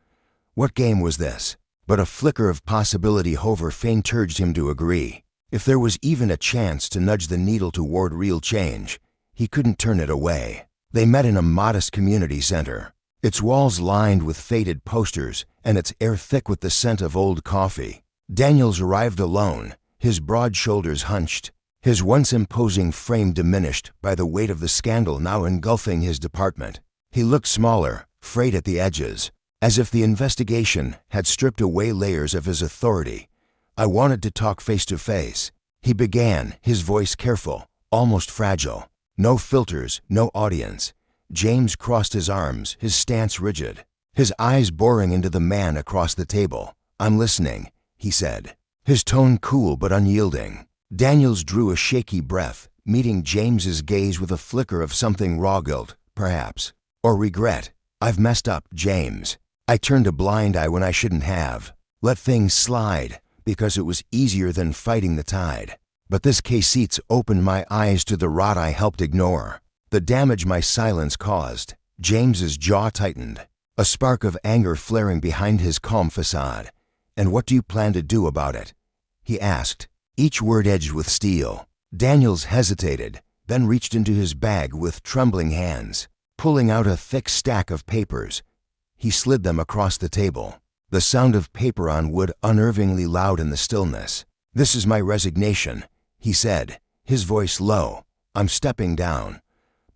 What game was this? But a flicker of possibility hover faint urged him to agree. If there was even a chance to nudge the needle toward real change, he couldn't turn it away. They met in a modest community center, its walls lined with faded posters and its air thick with the scent of old coffee. Daniels arrived alone, his broad shoulders hunched, his once imposing frame diminished by the weight of the scandal now engulfing his department. He looked smaller, frayed at the edges, as if the investigation had stripped away layers of his authority. "I wanted to talk face to face," he began, his voice careful, almost fragile. No filters, no audience. James crossed his arms, his stance rigid, his eyes boring into the man across the table. "I'm listening," he said, his tone cool but unyielding. Daniels drew a shaky breath, meeting James's gaze with a flicker of something raw, guilt, perhaps, or regret. "I've messed up, James. I turned a blind eye when I shouldn't have. Let things slide, because it was easier than fighting the tide. But this case opened my eyes to the rot I helped ignore, the damage my silence caused." James's jaw tightened, a spark of anger flaring behind his calm facade. "And what do you plan to do about it?" he asked, each word edged with steel. Daniels hesitated, then reached into his bag with trembling hands, pulling out a thick stack of papers. He slid them across the table, the sound of paper on wood unnervingly loud in the stillness. "This is my resignation," he said, his voice low. "I'm stepping down.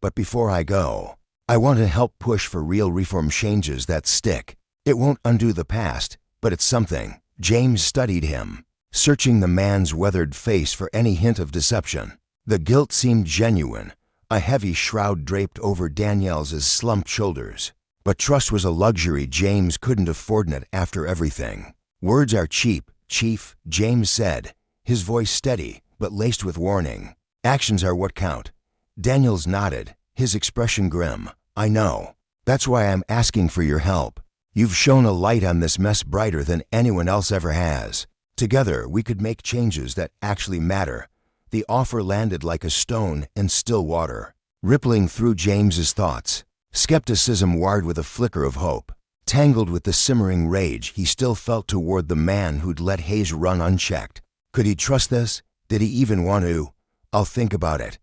But before I go, I want to help push for real reform, changes that stick. It won't undo the past, but it's something." James studied him, searching the man's weathered face for any hint of deception. The guilt seemed genuine, a heavy shroud draped over Daniels's slumped shoulders. But trust was a luxury James couldn't afford it after everything. "Words are cheap, Chief," James said, his voice steady but laced with warning. "Actions are what count." Daniels nodded, his expression grim. "I know. That's why I'm asking for your help. You've shone a light on this mess brighter than anyone else ever has. Together we could make changes that actually matter." The offer landed like a stone in still water, rippling through James's thoughts. Skepticism warred with a flicker of hope, tangled with the simmering rage he still felt toward the man who'd let Hayes run unchecked. Could he trust this? Did he even want to? "I'll think about it,"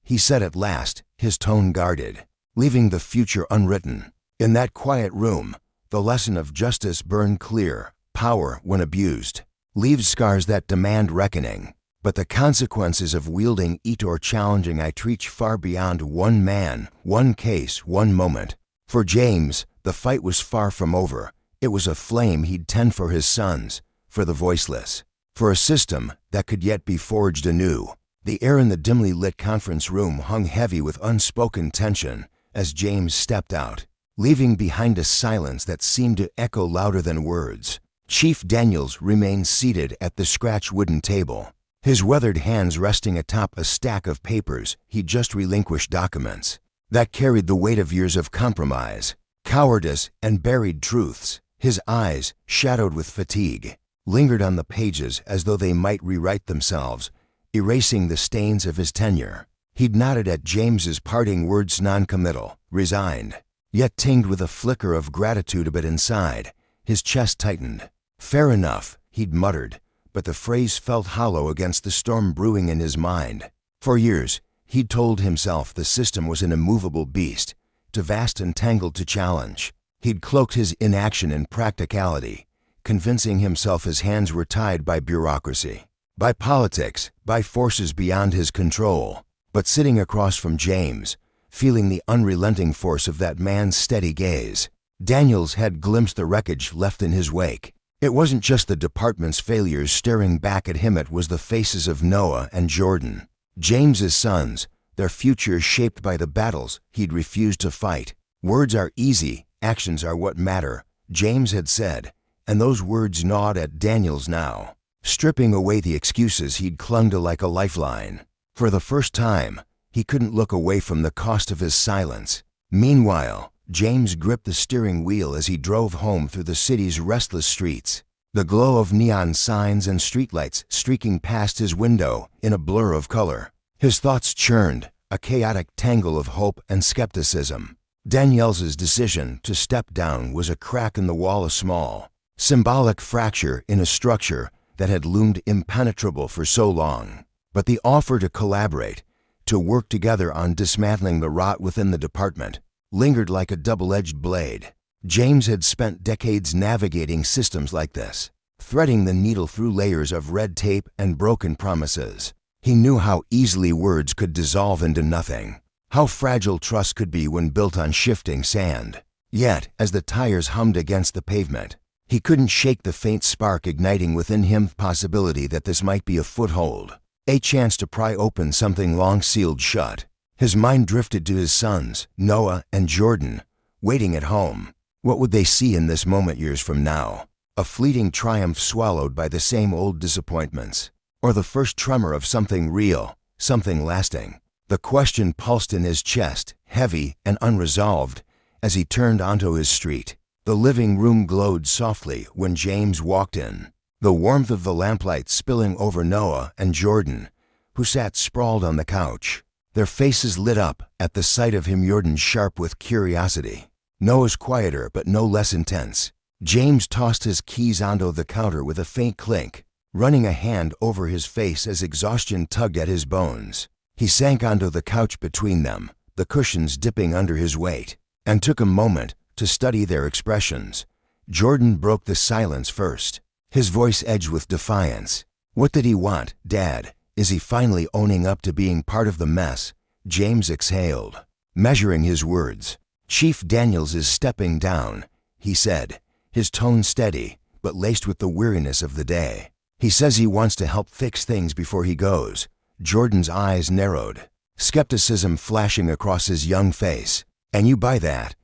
he said at last, his tone guarded, leaving the future unwritten. In that quiet room, the lesson of justice burned clear. Power, when abused, leaves scars that demand reckoning. But the consequences of wielding it or challenging it reach far beyond one man, one case, one moment. For James, the fight was far from over. It was a flame he'd tend for his sons, for the voiceless, for a system that could yet be forged anew. The air in the dimly lit conference room hung heavy with unspoken tension as James stepped out, leaving behind a silence that seemed to echo louder than words. Chief Daniels remained seated at the scratch wooden table, his weathered hands resting atop a stack of papers he'd just relinquished, documents that carried the weight of years of compromise, cowardice, and buried truths. His eyes, shadowed with fatigue, lingered on the pages as though they might rewrite themselves, erasing the stains of his tenure. He'd nodded at James's parting words, noncommittal, resigned, yet tinged with a flicker of gratitude. But inside, his chest tightened. Fair enough, he'd muttered, but the phrase felt hollow against the storm brewing in his mind. For years, he'd told himself the system was an immovable beast, too vast and tangled to challenge. He'd cloaked his inaction in practicality, convincing himself his hands were tied by bureaucracy, by politics, by forces beyond his control. But sitting across from James, feeling the unrelenting force of that man's steady gaze, Daniels had glimpsed the wreckage left in his wake. It wasn't just the department's failures staring back at him, it was the faces of Noah and Jordan, James's sons, their futures shaped by the battles he'd refused to fight. Words are easy, actions are what matter, James had said, and those words gnawed at Daniels now, stripping away the excuses he'd clung to like a lifeline. For the first time, he couldn't look away from the cost of his silence. Meanwhile, James gripped the steering wheel as he drove home through the city's restless streets, the glow of neon signs and streetlights streaking past his window in a blur of color. His thoughts churned, a chaotic tangle of hope and skepticism. Daniels's decision to step down was a crack in the wall, a small, symbolic fracture in a structure that had loomed impenetrable for so long. But the offer to collaborate, to work together on dismantling the rot within the department, lingered like a double-edged blade. James had spent decades navigating systems like this, threading the needle through layers of red tape and broken promises. He knew how easily words could dissolve into nothing, how fragile trust could be when built on shifting sand. Yet, as the tires hummed against the pavement, he couldn't shake the faint spark igniting within him the possibility that this might be a foothold, a chance to pry open something long sealed shut. His mind drifted to his sons, Noah and Jordan, waiting at home. What would they see in this moment years from now? A fleeting triumph swallowed by the same old disappointments, or the first tremor of something real, something lasting? The question pulsed in his chest, heavy and unresolved, as he turned onto his street. The living room glowed softly when James walked in, the warmth of the lamplight spilling over Noah and Jordan, who sat sprawled on the couch, their faces lit up at the sight of him. Jordan sharp with curiosity, Noah's quieter but no less intense. James tossed his keys onto the counter with a faint clink, running a hand over his face as exhaustion tugged at his bones. He sank onto the couch between them, the cushions dipping under his weight, and took a moment to study their expressions. Jordan broke the silence first, his voice edged with defiance. What did he want, Dad? Is he finally owning up to being part of the mess? James exhaled, measuring his words. Chief Daniels is stepping down, he said, his tone steady, but laced with the weariness of the day. He says he wants to help fix things before he goes. Jordan's eyes narrowed, skepticism flashing across his young face. And you buy that?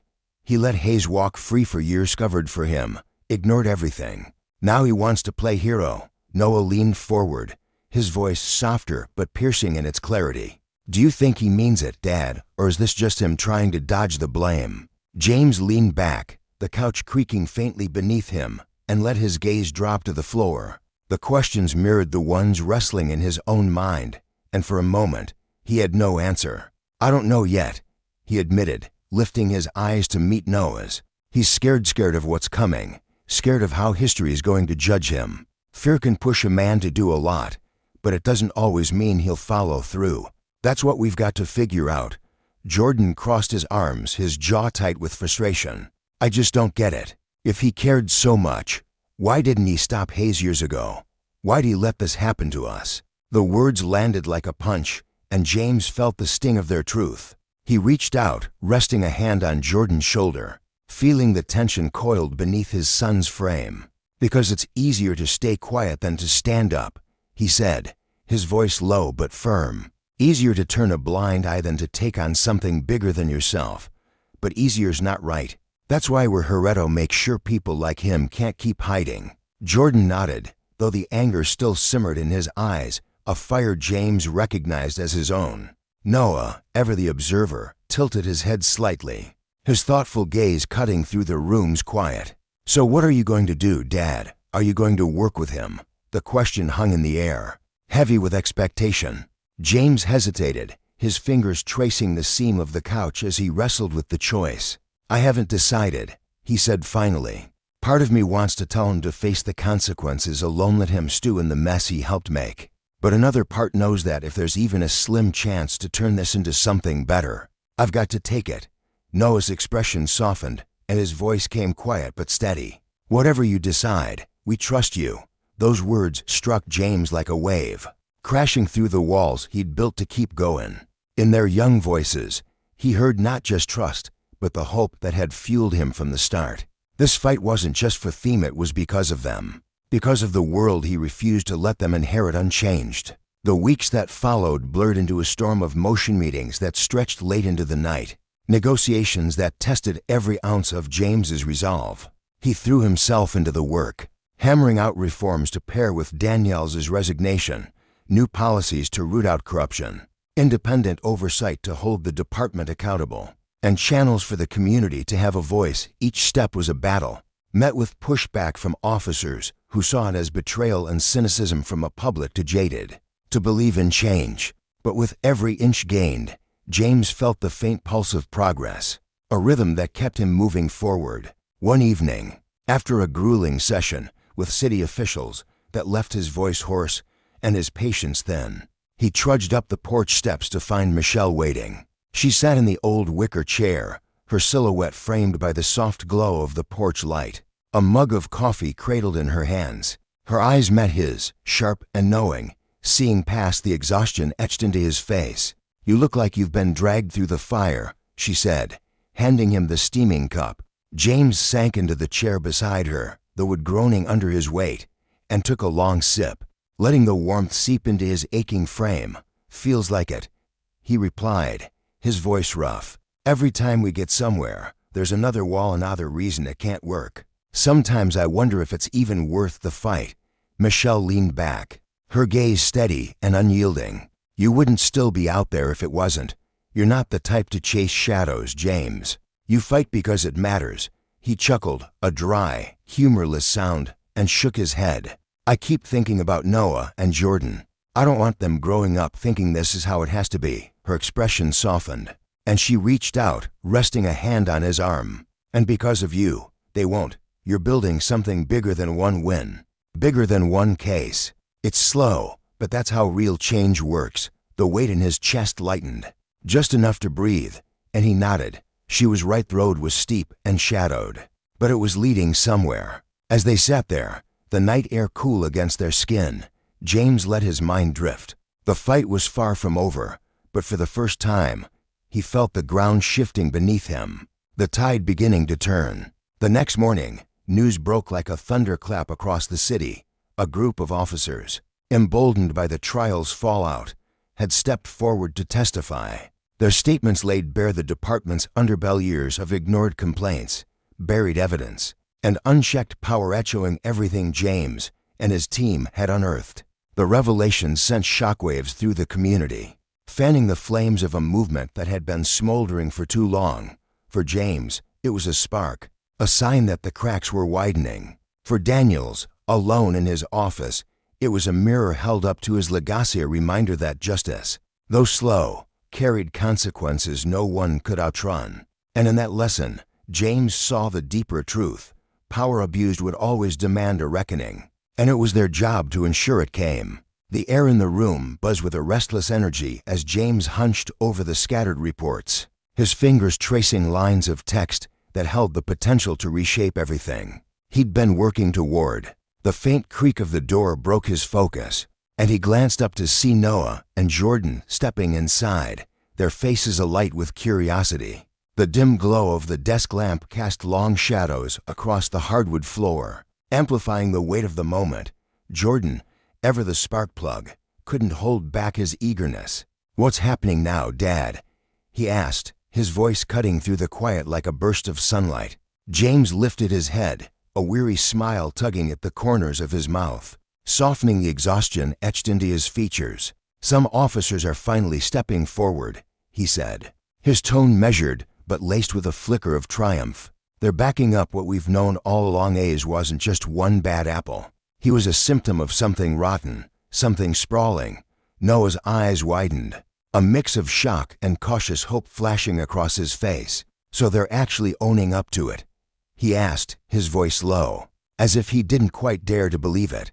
He let Hayes walk free for years, covered for him, ignored everything. Now he wants to play hero. Noah leaned forward, his voice softer but piercing in its clarity. Do you think he means it, Dad, or is this just him trying to dodge the blame? James leaned back, the couch creaking faintly beneath him, and let his gaze drop to the floor. The questions mirrored the ones wrestling in his own mind, and for a moment, he had no answer. I don't know yet, he admitted, lifting his eyes to meet Noah's. He's scared of what's coming, scared of how history is going to judge him. Fear can push a man to do a lot, but it doesn't always mean he'll follow through. That's what we've got to figure out. Jordan crossed his arms, his jaw tight with frustration. I just don't get it. If he cared so much, why didn't he stop Hayes years ago? Why'd he let this happen to us? The words landed like a punch, and James felt the sting of their truth. He reached out, resting a hand on Jordan's shoulder, feeling the tension coiled beneath his son's frame. Because it's easier to stay quiet than to stand up, he said, his voice low but firm. Easier to turn a blind eye than to take on something bigger than yourself. But easier's not right. That's why we're Hereto make sure people like him can't keep hiding. Jordan nodded, though the anger still simmered in his eyes, a fire James recognized as his own. Noah, ever the observer, tilted his head slightly, his thoughtful gaze cutting through the room's quiet. So what are you going to do, Dad? Are you going to work with him? The question hung in the air, heavy with expectation. James hesitated, his fingers tracing the seam of the couch as he wrestled with the choice. I haven't decided, he said finally. Part of me wants to tell him to face the consequences alone, let him stew in the mess he helped make. But another part knows that if there's even a slim chance to turn this into something better, I've got to take it. Noah's expression softened, and his voice came quiet but steady. Whatever you decide, we trust you. Those words struck James like a wave, crashing through the walls he'd built to keep going. In their young voices, he heard not just trust, but the hope that had fueled him from the start. This fight wasn't just for them, it was because of them. Because of the world he refused to let them inherit unchanged. The weeks that followed blurred into a storm of motion meetings that stretched late into the night, negotiations that tested every ounce of James's resolve. He threw himself into the work, hammering out reforms to pair with Danielle's resignation, new policies to root out corruption, independent oversight to hold the department accountable, and channels for the community to have a voice. Each step was a battle, met with pushback from officers who saw it as betrayal and cynicism, from a public too jaded to believe in change. But with every inch gained, James felt the faint pulse of progress, a rhythm that kept him moving forward. One evening, after a grueling session with city officials that left his voice hoarse and his patience thin, he trudged up the porch steps to find Michelle waiting. She sat in the old wicker chair, her silhouette framed by the soft glow of the porch light, a mug of coffee cradled in her hands. Her eyes met his, sharp and knowing, seeing past the exhaustion etched into his face. You look like you've been dragged through the fire, she said, handing him the steaming cup. James sank into the chair beside her, the wood groaning under his weight, and took a long sip, letting the warmth seep into his aching frame. Feels like it, he replied, his voice rough. Every time we get somewhere, there's another wall, another reason it can't work. Sometimes I wonder if it's even worth the fight. Michelle leaned back, her gaze steady and unyielding. You wouldn't still be out there if it wasn't. You're not the type to chase shadows, James. You fight because it matters. He chuckled, a dry, humorless sound, and shook his head. I keep thinking about Noah and Jordan. I don't want them growing up thinking this is how it has to be. Her expression softened, and she reached out, resting a hand on his arm. And because of you, they won't. You're building something bigger than one win, bigger than one case. It's slow, but that's how real change works. The weight in his chest lightened, just enough to breathe, and he nodded. She was right. The road was steep and shadowed, but it was leading somewhere. As they sat there, the night air cool against their skin, James let his mind drift. The fight was far from over, but for the first time, he felt the ground shifting beneath him, the tide beginning to turn. The next morning, news broke like a thunderclap across the city. A group of officers, emboldened by the trial's fallout, had stepped forward to testify. Their statements laid bare the department's underbelly years of ignored complaints, buried evidence, and unchecked power echoing everything James and his team had unearthed. The revelations sent shockwaves through the community, fanning the flames of a movement that had been smoldering for too long. For James, it was a spark, a sign that the cracks were widening. For Daniels, alone in his office, it was a mirror held up to his legacy, a reminder that justice, though slow, carried consequences no one could outrun. And in that lesson, James saw the deeper truth. Power abused would always demand a reckoning, and it was their job to ensure it came. The air in the room buzzed with a restless energy as James hunched over the scattered reports, his fingers tracing lines of text that held the potential to reshape everything he'd been working toward. The faint creak of the door broke his focus, and he glanced up to see Noah and Jordan stepping inside, their faces alight with curiosity. The dim glow of the desk lamp cast long shadows across the hardwood floor, amplifying the weight of the moment. Jordan, ever the spark plug, couldn't hold back his eagerness. "What's happening now, Dad?" he asked, his voice cutting through the quiet like a burst of sunlight. James lifted his head, a weary smile tugging at the corners of his mouth, softening the exhaustion etched into his features. "Some officers are finally stepping forward," he said, his tone measured but laced with a flicker of triumph. "They're backing up what we've known all along. A's wasn't just one bad apple. He was a symptom of something rotten, something sprawling." Noah's eyes widened, a mix of shock and cautious hope flashing across his face. "So they're actually owning up to it?" he asked, his voice low, as if he didn't quite dare to believe it.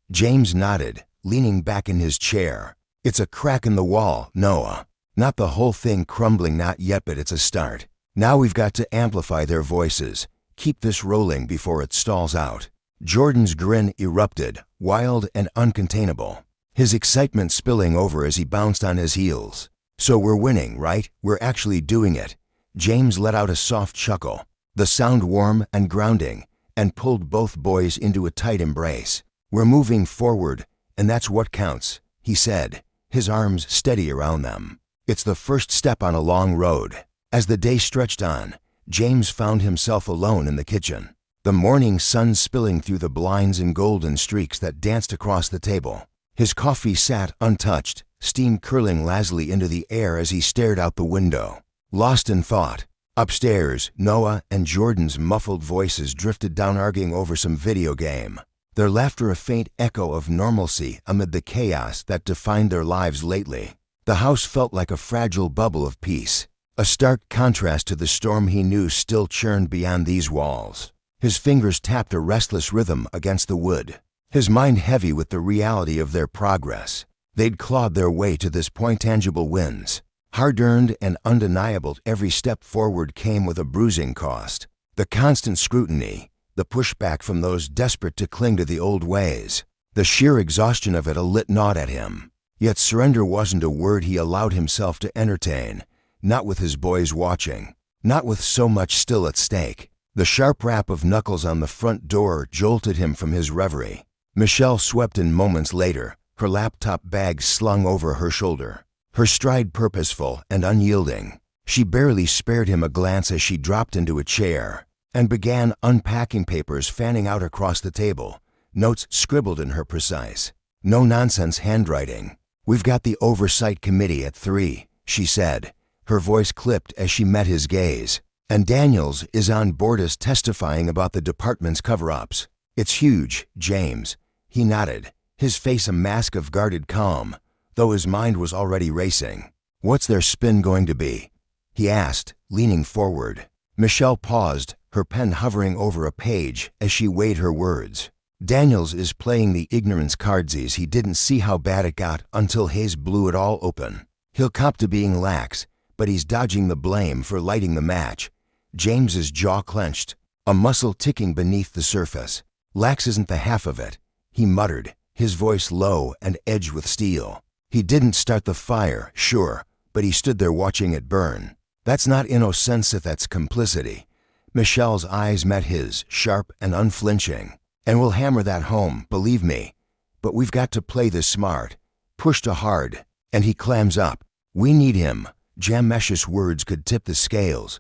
James nodded, leaning back in his chair. "It's a crack in the wall, Noah. Not the whole thing crumbling, not yet, but it's a start. Now we've got to amplify their voices, keep this rolling before it stalls out." Jordan's grin erupted, wild and uncontainable, his excitement spilling over as he bounced on his heels. "So we're winning, right? We're actually doing it." James let out a soft chuckle, the sound warm and grounding, and pulled both boys into a tight embrace. "We're moving forward, and that's what counts," he said, his arms steady around them. "It's the first step on a long road." As the day stretched on, James found himself alone in the kitchen, the morning sun spilling through the blinds in golden streaks that danced across the table. His coffee sat untouched, steam curling lazily into the air as he stared out the window, lost in thought. Upstairs, Noah and Jordan's muffled voices drifted down, arguing over some video game, their laughter a faint echo of normalcy amid the chaos that defined their lives lately. The house felt like a fragile bubble of peace, a stark contrast to the storm he knew still churned beyond these walls. His fingers tapped a restless rhythm against the wood, his mind heavy with the reality of their progress. They'd clawed their way to this point, tangible wins, hard-earned and undeniable. Every step forward came with a bruising cost. The constant scrutiny, the pushback from those desperate to cling to the old ways, the sheer exhaustion of it all lit gnawed at him. Yet surrender wasn't a word he allowed himself to entertain, not with his boys watching, not with so much still at stake. The sharp rap of knuckles on the front door jolted him from his reverie. Michelle swept in moments later, her laptop bag slung over her shoulder, her stride purposeful and unyielding. She barely spared him a glance as she dropped into a chair and began unpacking papers fanning out across the table, notes scribbled in her precise, no-nonsense handwriting. "We've got the oversight committee at 3, she said, her voice clipped as she met his gaze. "And Daniels is on board as testifying about the department's cover-ups." "It's huge, James." He nodded, his face a mask of guarded calm, though his mind was already racing. "What's their spin going to be?" he asked, leaning forward. Michelle paused, her pen hovering over a page as she weighed her words. "Daniels is playing the ignorance cardsies. He didn't see how bad it got until Hayes blew it all open. He'll cop to being lax, but he's dodging the blame for lighting the match." James's jaw clenched, a muscle ticking beneath the surface. "Lax isn't the half of it," he muttered, his voice low and edged with steel. "He didn't start the fire, sure, but he stood there watching it burn. That's not innocenza, that's complicity." Michelle's eyes met his, sharp and unflinching. "And we'll hammer that home, believe me. But we've got to play this smart, push to hard." And he clams up. "We need him." Jamesh's words could tip the scales.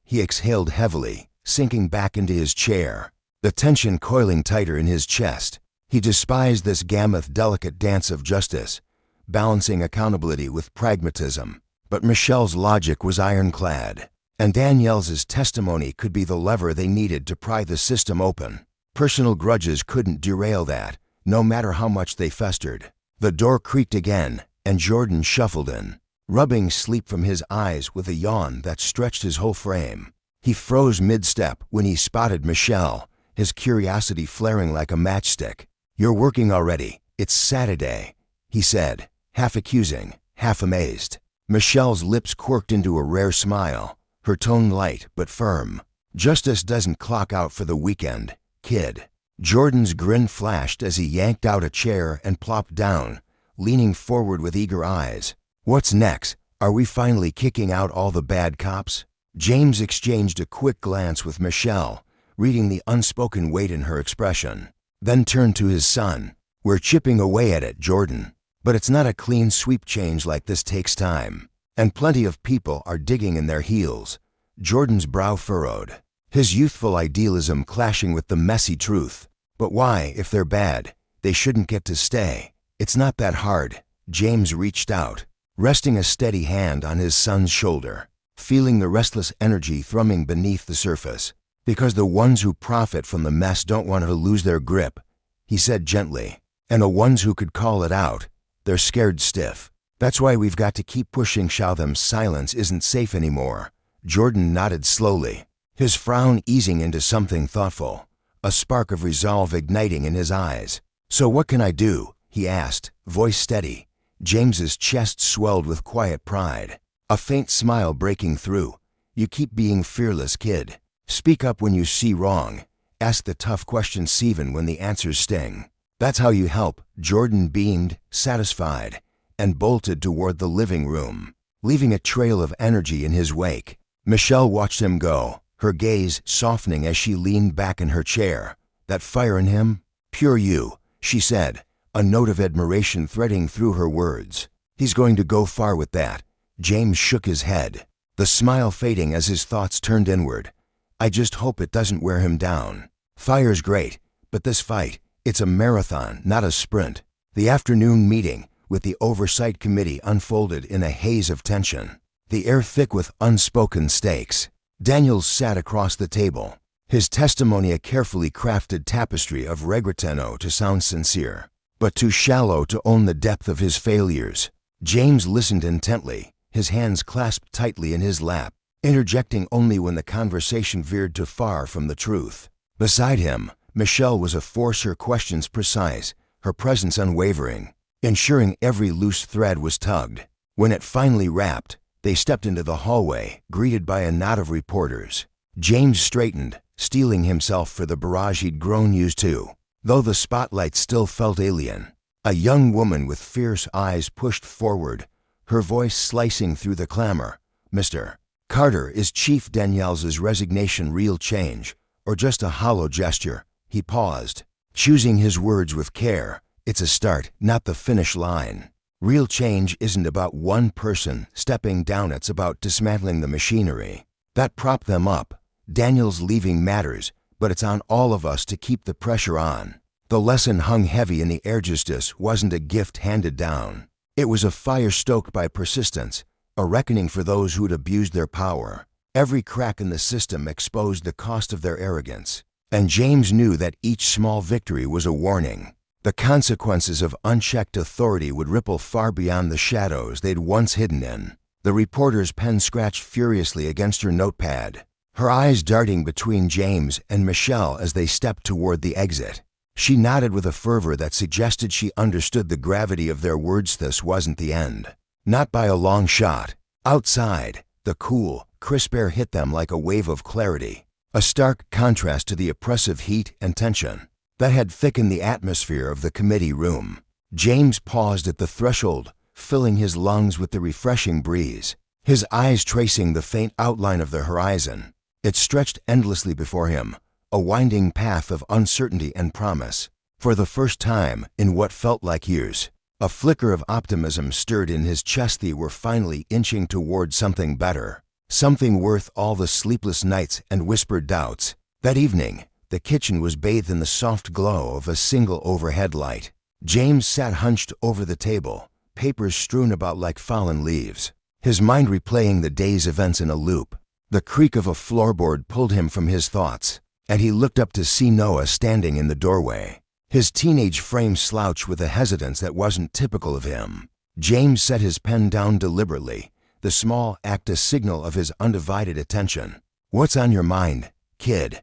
He exhaled heavily, sinking back into his chair, the tension coiling tighter in his chest. He despised this gamut, delicate dance of justice, balancing accountability with pragmatism. But Michelle's logic was ironclad, and Danielle's testimony could be the lever they needed to pry the system open. Personal grudges couldn't derail that, no matter how much they festered. The door creaked again, and Jordan shuffled in, rubbing sleep from his eyes with a yawn that stretched his whole frame. He froze mid-step when he spotted Michelle, his curiosity flaring like a matchstick. "You're working already. It's Saturday," he said, half accusing, half amazed. Michelle's lips quirked into a rare smile, her tone light but firm. "Justice doesn't clock out for the weekend, kid." Jordan's grin flashed as he yanked out a chair and plopped down, leaning forward with eager eyes. "What's next? Are we finally kicking out all the bad cops?" James exchanged a quick glance with Michelle, reading the unspoken weight in her expression, then turned to his son. "We're chipping away at it, Jordan. But it's not a clean sweep. Change like this takes time. And plenty of people are digging in their heels. Jordan's brow furrowed, his youthful idealism clashing with the messy truth. But why, if they're bad, they shouldn't get to stay? It's not that hard. James reached out, resting a steady hand on his son's shoulder, feeling the restless energy thrumming beneath the surface. Because the ones who profit from the mess don't want to lose their grip, he said gently. And the ones who could call it out, they're scared stiff. That's why we've got to keep pushing. Show them silence isn't safe anymore. Jordan nodded slowly, his frown easing into something thoughtful, a spark of resolve igniting in his eyes. So what can I do? He asked, voice steady. James's chest swelled with quiet pride, a faint smile breaking through. You keep being fearless, kid. Speak up when you see wrong. Ask the tough questions even when the answers sting. That's how you help. Jordan beamed, satisfied, and bolted toward the living room, leaving a trail of energy in his wake. Michelle watched him go, her gaze softening as she leaned back in her chair. That fire in him? Pure you, she said, a note of admiration threading through her words. He's going to go far with that. James shook his head, the smile fading as his thoughts turned inward. I just hope it doesn't wear him down. Fire's great, but this fight, it's a marathon, not a sprint. The afternoon meeting with the oversight committee unfolded in a haze of tension, the air thick with unspoken stakes. Daniels sat across the table, his testimony a carefully crafted tapestry of regretano to sound sincere, but too shallow to own the depth of his failures. James listened intently, his hands clasped tightly in his lap, interjecting only when the conversation veered too far from the truth. Beside him, Michelle was a force, her questions precise, her presence unwavering, ensuring every loose thread was tugged. When it finally wrapped, they stepped into the hallway, greeted by a knot of reporters. James straightened, steeling himself for the barrage he'd grown used to, though the spotlight still felt alien. A young woman with fierce eyes pushed forward, her voice slicing through the clamor. Mr. Carter, is Chief Daniels' resignation real change, or just a hollow gesture? He paused, choosing his words with care. It's a start, not the finish line. Real change isn't about one person stepping down, it's about dismantling the machinery that propped them up. Daniels leaving matters, but it's on all of us to keep the pressure on. The lesson hung heavy in the air. Justice wasn't a gift handed down. It was a fire stoked by persistence, a reckoning for those who'd abused their power. Every crack in the system exposed the cost of their arrogance, and James knew that each small victory was a warning. The consequences of unchecked authority would ripple far beyond the shadows they'd once hidden in. The reporter's pen scratched furiously against her notepad, her eyes darting between James and Michelle as they stepped toward the exit. She nodded with a fervor that suggested she understood the gravity of their words. This wasn't the end. Not by a long shot. Outside, the cool, crisp air hit them like a wave of clarity, a stark contrast to the oppressive heat and tension that had thickened the atmosphere of the committee room. James paused at the threshold, filling his lungs with the refreshing breeze, his eyes tracing the faint outline of the horizon. It stretched endlessly before him, a winding path of uncertainty and promise. For the first time in what felt like years, a flicker of optimism stirred in his chest. They were finally inching toward something better, something worth all the sleepless nights and whispered doubts. That evening, the kitchen was bathed in the soft glow of a single overhead light. James sat hunched over the table, papers strewn about like fallen leaves, his mind replaying the day's events in a loop. The creak of a floorboard pulled him from his thoughts, and he looked up to see Noah standing in the doorway, his teenage frame slouched with a hesitance that wasn't typical of him. James set his pen down deliberately, the small act a signal of his undivided attention. "What's on your mind, kid?"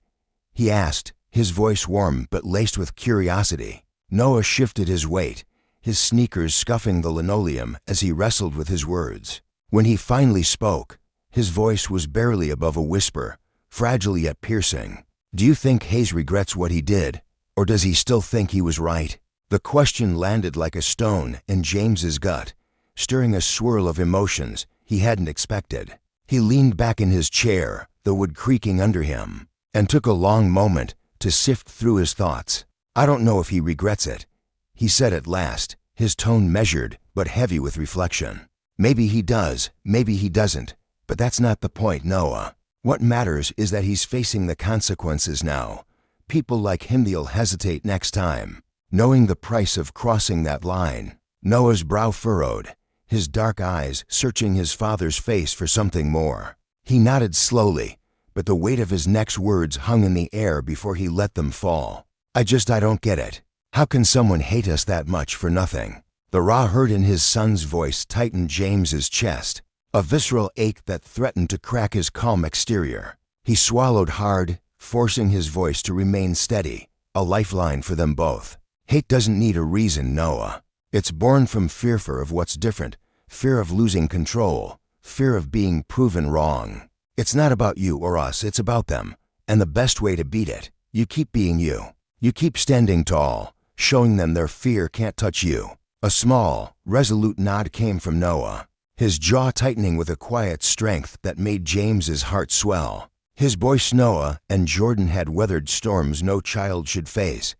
he asked, his voice warm but laced with curiosity. Noah shifted his weight, his sneakers scuffing the linoleum as he wrestled with his words. When he finally spoke, his voice was barely above a whisper, fragile yet piercing. "Do you think Hayes regrets what he did, or does he still think he was right?" The question landed like a stone in James's gut, stirring a swirl of emotions he hadn't expected. He leaned back in his chair, the wood creaking under him, and took a long moment to sift through his thoughts. "I don't know if he regrets it," he said at last, his tone measured but heavy with reflection. Maybe he does, maybe he doesn't, but that's not the point, Noah. What matters is that he's facing the consequences now. People like him, they'll hesitate next time, knowing the price of crossing that line. Noah's brow furrowed, his dark eyes searching his father's face for something more. He nodded slowly, but the weight of his next words hung in the air before he let them fall. I don't get it. How can someone hate us that much for nothing? The raw hurt in his son's voice tightened James's chest, a visceral ache that threatened to crack his calm exterior. He swallowed hard, forcing his voice to remain steady, a lifeline for them both. Hate doesn't need a reason, Noah. It's born from fear of what's different, fear of losing control, fear of being proven wrong. It's not about you or us, it's about them. And the best way to beat it, you keep being you. You keep standing tall, showing them their fear can't touch you. A small, resolute nod came from Noah, his jaw tightening with a quiet strength that made James's heart swell. His boys Noah and Jordan had weathered storms no child should face,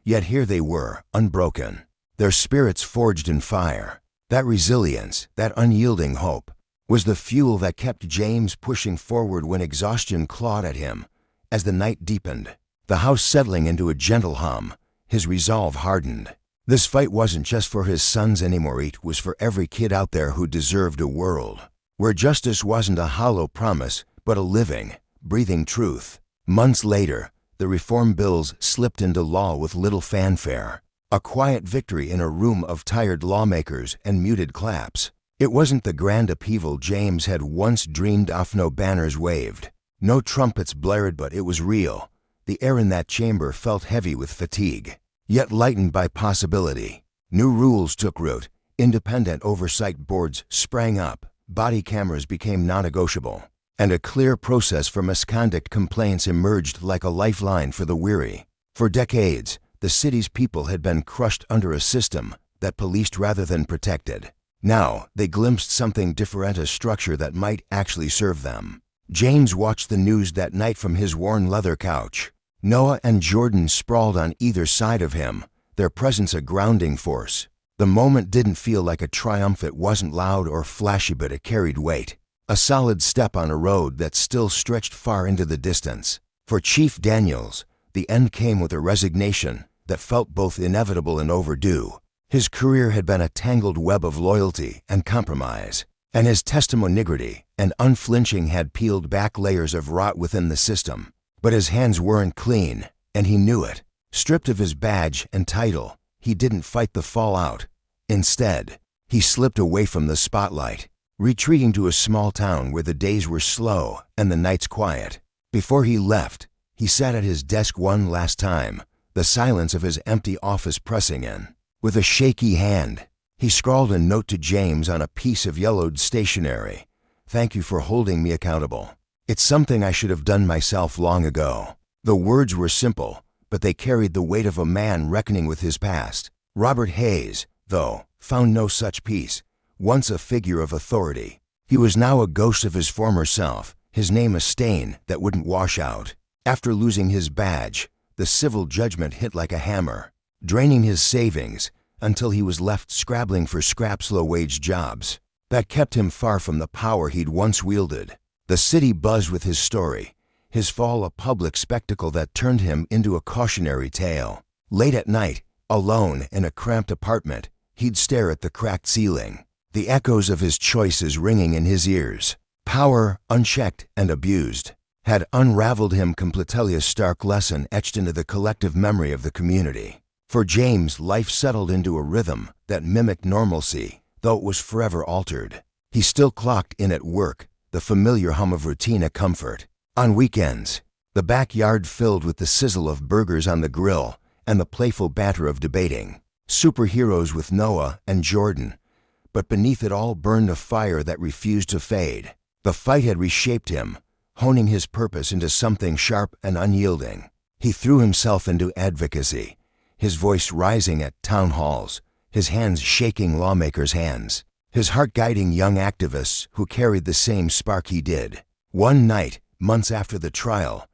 yet here they were, unbroken, their spirits forged in fire. That resilience, that unyielding hope, was the fuel that kept James pushing forward when exhaustion clawed at him. As the night deepened, the house settling into a gentle hum, his resolve hardened. This fight wasn't just for his sons anymore, it was for every kid out there who deserved a world where justice wasn't a hollow promise, but a living, breathing truth. Months later, the reform bills slipped into law with little fanfare, a quiet victory in a room of tired lawmakers and muted claps. It wasn't the grand upheaval James had once dreamed of, no banners waved, no trumpets blared, but it was real. The air in that chamber felt heavy with fatigue, yet lightened by possibility. New rules took root, independent oversight boards sprang up, body cameras became non-negotiable, and a clear process for misconduct complaints emerged like a lifeline for the weary. For decades, the city's people had been crushed under a system that policed rather than protected. Now, they glimpsed something different, a structure that might actually serve them. James watched the news that night from his worn leather couch. Noah and Jordan sprawled on either side of him, their presence a grounding force. The moment didn't feel like a triumph, it wasn't loud or flashy, but it carried weight. A solid step on a road that still stretched far into the distance. For Chief Daniels, the end came with a resignation that felt both inevitable and overdue. His career had been a tangled web of loyalty and compromise, and his testimony and unflinching had peeled back layers of rot within the system. But his hands weren't clean, and he knew it. Stripped of his badge and title, he didn't fight the fallout. Instead, he slipped away from the spotlight, retreating to a small town where the days were slow and the nights quiet. Before he left, he sat at his desk one last time, the silence of his empty office pressing in. With a shaky hand, he scrawled a note to James on a piece of yellowed stationery. "Thank you for holding me accountable. It's something I should have done myself long ago." The words were simple, but they carried the weight of a man reckoning with his past. Robert Hayes, though, found no such peace. Once a figure of authority, he was now a ghost of his former self, his name a stain that wouldn't wash out. After losing his badge, the civil judgment hit like a hammer, draining his savings until he was left scrabbling for scraps, low-wage jobs. That kept him far from the power he'd once wielded. The city buzzed with his story, his fall a public spectacle that turned him into a cautionary tale. Late at night, alone in a cramped apartment, he'd stare at the cracked ceiling, the echoes of his choices ringing in his ears. Power, unchecked and abused, had unraveled him, completely a stark lesson etched into the collective memory of the community. For James, life settled into a rhythm that mimicked normalcy, though it was forever altered. He still clocked in at work, the familiar hum of routine a comfort. On weekends, the backyard filled with the sizzle of burgers on the grill and the playful banter of debating. Superheroes with Noah and Jordan, but beneath it all burned a fire that refused to fade. The fight had reshaped him, honing his purpose into something sharp and unyielding. He threw himself into advocacy, his voice rising at town halls, his hands shaking lawmakers' hands, his heart guiding young activists who carried the same spark he did. One night, months after the trial,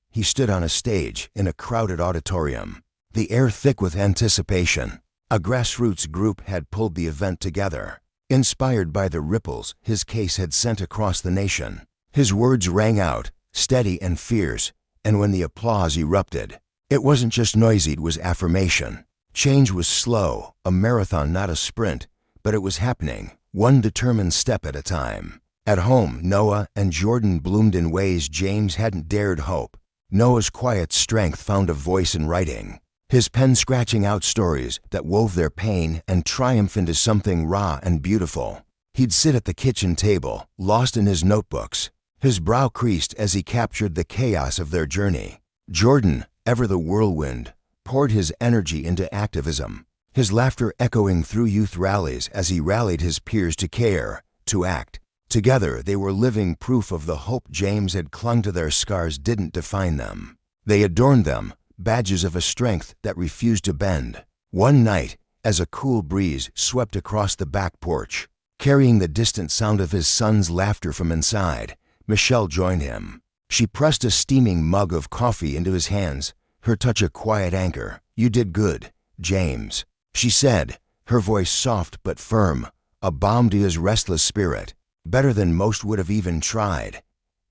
he stood on a stage in a crowded auditorium, the air thick with anticipation. A grassroots group had pulled the event together. Inspired by the ripples his case had sent across the nation, his words rang out, steady and fierce, and when the applause erupted, it wasn't just noisy, it was affirmation. Change was slow, a marathon not a sprint, but it was happening, one determined step at a time. At home, Noah and Jordan bloomed in ways James hadn't dared hope. Noah's quiet strength found a voice in writing, his pen scratching out stories that wove their pain and triumph into something raw and beautiful. He'd sit at the kitchen table, lost in his notebooks, his brow creased as he captured the chaos of their journey. Jordan, ever the whirlwind, poured his energy into activism, his laughter echoing through youth rallies as he rallied his peers to care, to act. Together, they were living proof of the hope James had clung to. Their scars didn't define them. They adorned them, badges of a strength that refused to bend. One night, as a cool breeze swept across the back porch, carrying the distant sound of his son's laughter from inside, Michelle joined him. She pressed a steaming mug of coffee into his hands, her touch a quiet anchor. "You did good, James," she said, her voice soft but firm, a balm to his restless spirit. "Better than most would have even tried."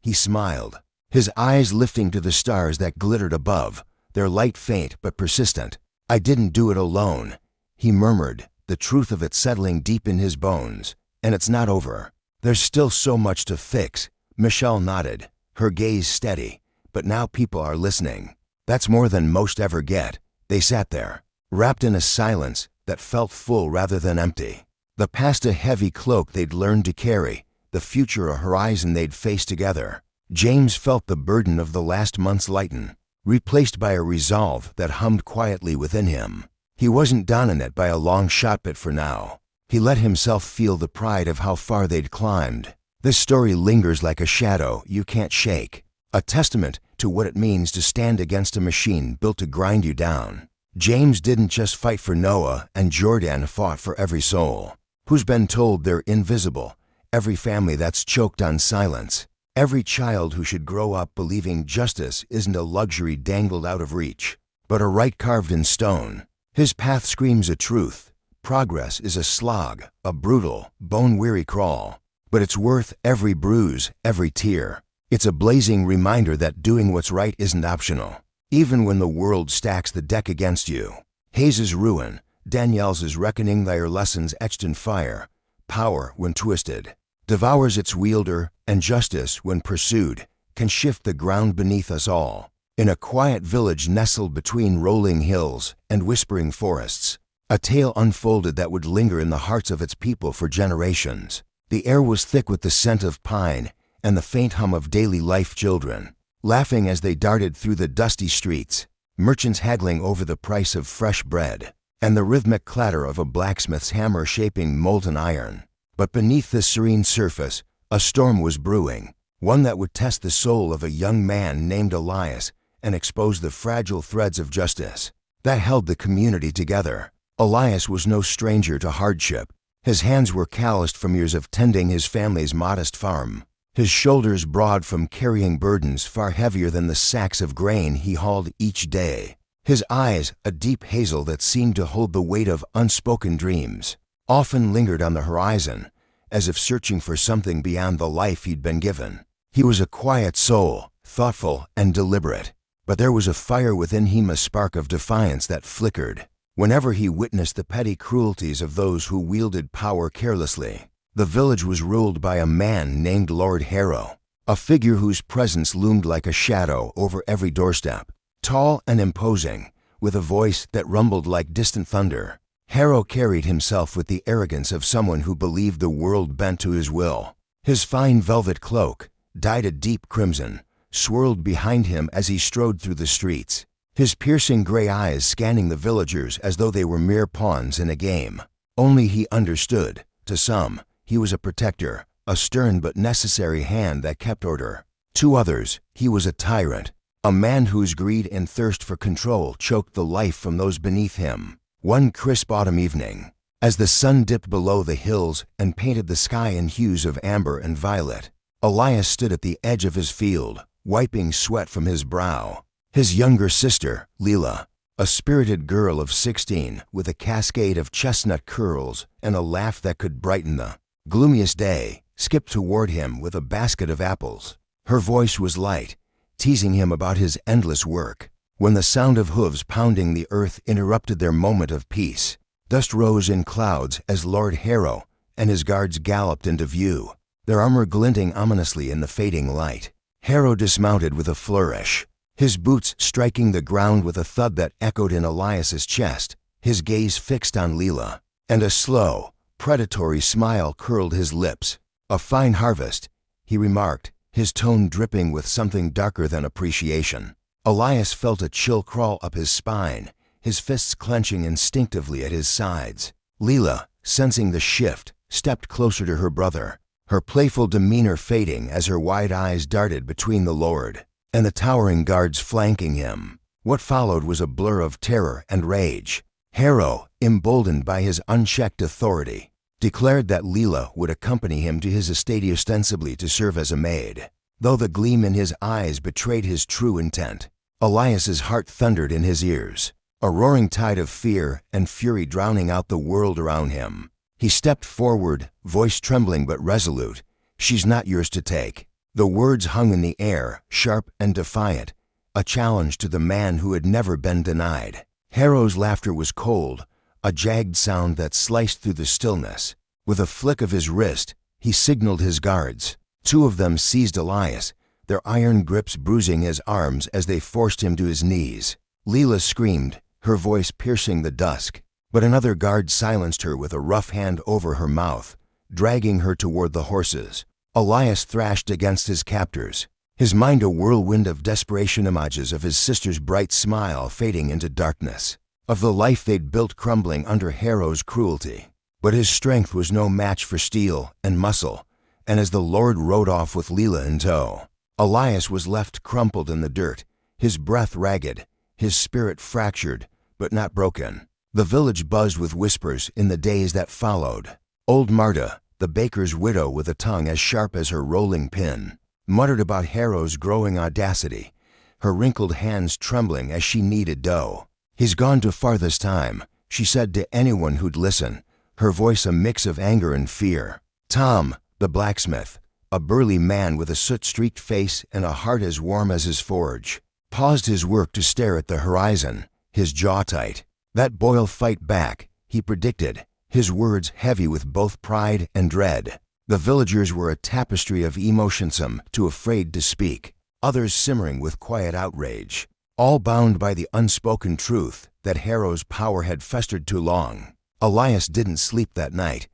He smiled, his eyes lifting to the stars that glittered above, their light faint but persistent. "I didn't do it alone," he murmured, the truth of it settling deep in his bones. "And it's not over. There's still so much to fix." Michelle nodded, her gaze steady. "But now people are listening. That's more than most ever get." They sat there, wrapped in a silence that felt full rather than empty. The past a heavy cloak they'd learned to carry, the future a horizon they'd face together. James felt the burden of the last months lighten, replaced by a resolve that hummed quietly within him. He wasn't done in it by a long shot, but for now, he let himself feel the pride of how far they'd climbed. This story lingers like a shadow you can't shake, a testament to what it means to stand against a machine built to grind you down. James didn't just fight for Noah, and Jordan fought for every soul who's been told they're invisible, every family that's choked on silence, every child who should grow up believing justice isn't a luxury dangled out of reach, but a right carved in stone. His path screams a truth. Progress is a slog, a brutal, bone-weary crawl, but it's worth every bruise, every tear. It's a blazing reminder that doing what's right isn't optional, even when the world stacks the deck against you. Hayes' ruin, Danielle's reckoning, their lessons etched in fire. Power, when twisted, devours its wielder, and justice, when pursued, can shift the ground beneath us all. In a quiet village nestled between rolling hills and whispering forests, a tale unfolded that would linger in the hearts of its people for generations. The air was thick with the scent of pine and the faint hum of daily life, children laughing as they darted through the dusty streets, merchants haggling over the price of fresh bread, and the rhythmic clatter of a blacksmith's hammer shaping molten iron. But beneath this serene surface, a storm was brewing, one that would test the soul of a young man named Elias and expose the fragile threads of justice that held the community together. Elias was no stranger to hardship. His hands were calloused from years of tending his family's modest farm, his shoulders broad from carrying burdens far heavier than the sacks of grain he hauled each day. His eyes, a deep hazel that seemed to hold the weight of unspoken dreams, often lingered on the horizon, as if searching for something beyond the life he'd been given. He was a quiet soul, thoughtful and deliberate, but there was a fire within him, a spark of defiance that flickered whenever he witnessed the petty cruelties of those who wielded power carelessly. The village was ruled by a man named Lord Harrow, a figure whose presence loomed like a shadow over every doorstep. Tall and imposing, with a voice that rumbled like distant thunder, Harrow carried himself with the arrogance of someone who believed the world bent to his will. His fine velvet cloak, dyed a deep crimson, swirled behind him as he strode through the streets, his piercing gray eyes scanning the villagers as though they were mere pawns in a game. Only he understood. To some, he was a protector, a stern but necessary hand that kept order. To others, he was a tyrant, a man whose greed and thirst for control choked the life from those beneath him. One crisp autumn evening, as the sun dipped below the hills and painted the sky in hues of amber and violet, Elias stood at the edge of his field, wiping sweat from his brow. His younger sister, Leela, a spirited girl of 16 with a cascade of chestnut curls and a laugh that could brighten the gloomiest day, skipped toward him with a basket of apples. Her voice was light, teasing him about his endless work. When the sound of hooves pounding the earth interrupted their moment of peace, dust rose in clouds as Lord Harrow and his guards galloped into view, their armor glinting ominously in the fading light. Harrow dismounted with a flourish, his boots striking the ground with a thud that echoed in Elias's chest, his gaze fixed on Leela, and a slow, predatory smile curled his lips. "A fine harvest," he remarked, his tone dripping with something darker than appreciation. Elias felt a chill crawl up his spine, his fists clenching instinctively at his sides. Leela, sensing the shift, stepped closer to her brother, her playful demeanor fading as her wide eyes darted between the lord and the towering guards flanking him. What followed was a blur of terror and rage. Harrow, emboldened by his unchecked authority, declared that Leela would accompany him to his estate ostensibly to serve as a maid. Though the gleam in his eyes betrayed his true intent, Elias's heart thundered in his ears, a roaring tide of fear and fury drowning out the world around him. He stepped forward, voice trembling but resolute. "She's not yours to take." The words hung in the air, sharp and defiant, a challenge to the man who had never been denied. Harrow's laughter was cold, a jagged sound that sliced through the stillness. With a flick of his wrist, he signaled his guards. Two of them seized Elias, their iron grips bruising his arms as they forced him to his knees. Leela screamed, her voice piercing the dusk, but another guard silenced her with a rough hand over her mouth, dragging her toward the horses. Elias thrashed against his captors, his mind a whirlwind of desperation, images of his sister's bright smile fading into darkness, of the life they'd built crumbling under Harrow's cruelty. But his strength was no match for steel and muscle, and as the lord rode off with Leela in tow, Elias was left crumpled in the dirt, his breath ragged, his spirit fractured, but not broken. The village buzzed with whispers in the days that followed. Old Marta, the baker's widow with a tongue as sharp as her rolling pin, muttered about Harrow's growing audacity, her wrinkled hands trembling as she kneaded dough. "He's gone to farthest time," she said to anyone who'd listen, her voice a mix of anger and fear. Tom, the blacksmith, a burly man with a soot-streaked face and a heart as warm as his forge, paused his work to stare at the horizon, his jaw tight. "That boy'll fight back," he predicted, his words heavy with both pride and dread. The villagers were a tapestry of emotion, some too afraid to speak, others simmering with quiet outrage, all bound by the unspoken truth that Harrow's power had festered too long. Elias didn't sleep that night.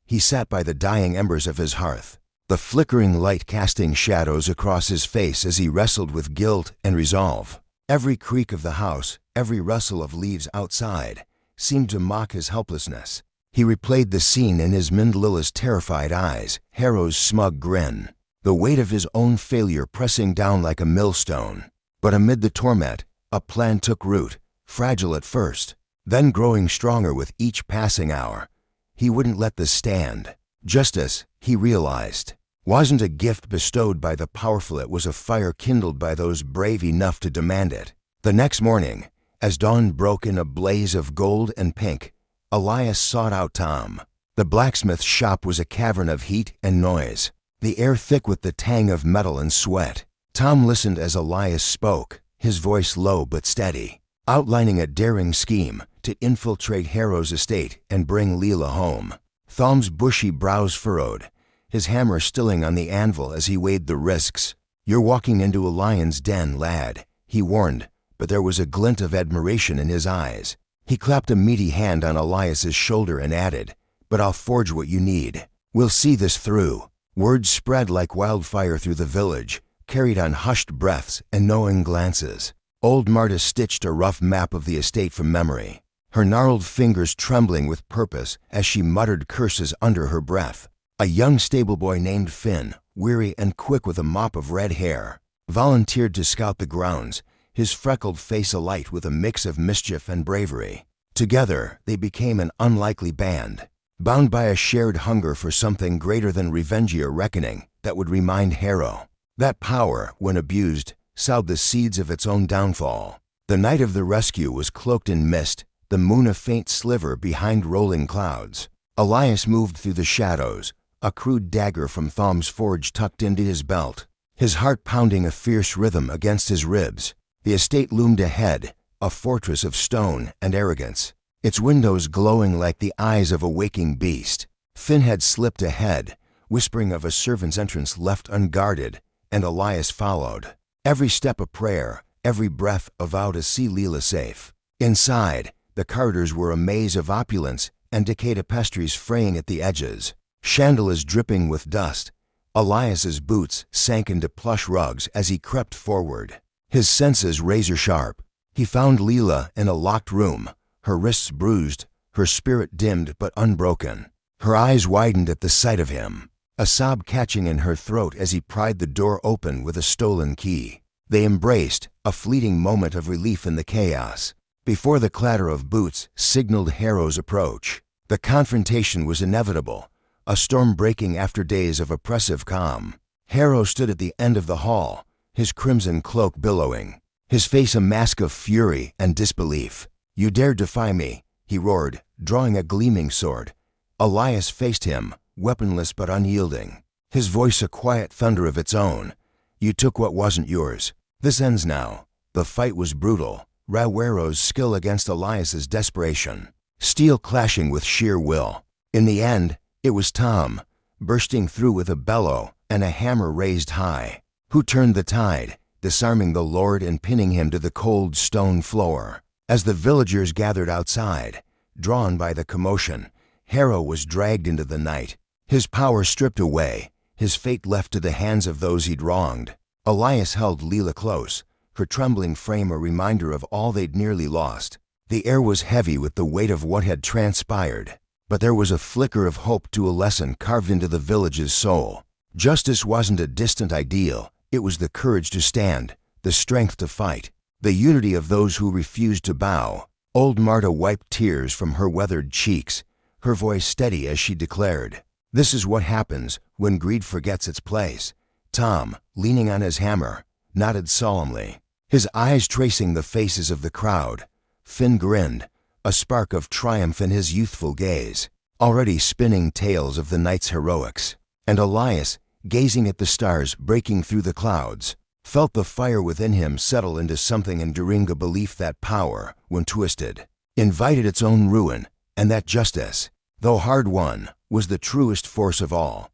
He sat by the dying embers of his hearth, the flickering light casting shadows across his face as he wrestled with guilt and resolve. Every creak of the house, every rustle of leaves outside, seemed to mock his helplessness. He replayed the scene in his Mindlilla's terrified eyes, Harrow's smug grin, the weight of his own failure pressing down like a millstone. But amid the torment, a plan took root, fragile at first, then growing stronger with each passing hour. He wouldn't let this stand. Justice, he realized, wasn't a gift bestowed by the powerful, it was a fire kindled by those brave enough to demand it. The next morning, as dawn broke in a blaze of gold and pink, Elias sought out Tom. The blacksmith's shop was a cavern of heat and noise, the air thick with the tang of metal and sweat. Tom listened as Elias spoke, his voice low but steady, outlining a daring scheme to infiltrate Harrow's estate and bring Leela home. Tom's bushy brows furrowed, his hammer stilling on the anvil as he weighed the risks. "You're walking into a lion's den, lad," he warned, but there was a glint of admiration in his eyes. He clapped a meaty hand on Elias's shoulder and added, "But I'll forge what you need. We'll see this through." Word spread like wildfire through the village, carried on hushed breaths and knowing glances. Old Marta stitched a rough map of the estate from memory, her gnarled fingers trembling with purpose as she muttered curses under her breath. A young stableboy named Finn, weary and quick with a mop of red hair, volunteered to scout the grounds, his freckled face alight with a mix of mischief and bravery. Together, they became an unlikely band, bound by a shared hunger for something greater than revenge, a reckoning that would remind Harrow that power, when abused, sowed the seeds of its own downfall. The night of the rescue was cloaked in mist, the moon a faint sliver behind rolling clouds. Elias moved through the shadows, a crude dagger from Thom's forge tucked into his belt, his heart pounding a fierce rhythm against his ribs. The estate loomed ahead, a fortress of stone and arrogance, its windows glowing like the eyes of a waking beast. Finn had slipped ahead, whispering of a servant's entrance left unguarded, and Elias followed. Every step a prayer, every breath a vow to see Leela safe. Inside, the corridors were a maze of opulence and decayed tapestries fraying at the edges, chandeliers dripping with dust. Elias's boots sank into plush rugs as he crept forward, his senses razor-sharp. He found Leela in a locked room, her wrists bruised, her spirit dimmed but unbroken. Her eyes widened at the sight of him, a sob catching in her throat as he pried the door open with a stolen key. They embraced, a fleeting moment of relief in the chaos, before the clatter of boots signaled Harrow's approach. The confrontation was inevitable, a storm breaking after days of oppressive calm. Harrow stood at the end of the hall, his crimson cloak billowing, his face a mask of fury and disbelief. "You dare defy me," he roared, drawing a gleaming sword. Elias faced him, weaponless but unyielding, his voice a quiet thunder of its own. "You took what wasn't yours. This ends now." The fight was brutal, Rawero's skill against Elias's desperation, steel clashing with sheer will. In the end, it was Thom, bursting through with a bellow and a hammer raised high, who turned the tide, disarming the lord and pinning him to the cold stone floor. As the villagers gathered outside, drawn by the commotion, Harrow was dragged into the night, his power stripped away, his fate left to the hands of those he'd wronged. Elias held Leela close, her trembling frame a reminder of all they'd nearly lost. The air was heavy with the weight of what had transpired, but there was a flicker of hope to a lesson carved into the village's soul. Justice wasn't a distant ideal, it was the courage to stand, the strength to fight, the unity of those who refused to bow. Old Marta wiped tears from her weathered cheeks, her voice steady as she declared, "This is what happens when greed forgets its place." Thom, leaning on his hammer, nodded solemnly, his eyes tracing the faces of the crowd. Finn grinned, a spark of triumph in his youthful gaze, already spinning tales of the night's heroics. And Elias, gazing at the stars breaking through the clouds, felt the fire within him settle into something enduring, a belief that power, when twisted, invited its own ruin, and that justice, though hard won, was the truest force of all.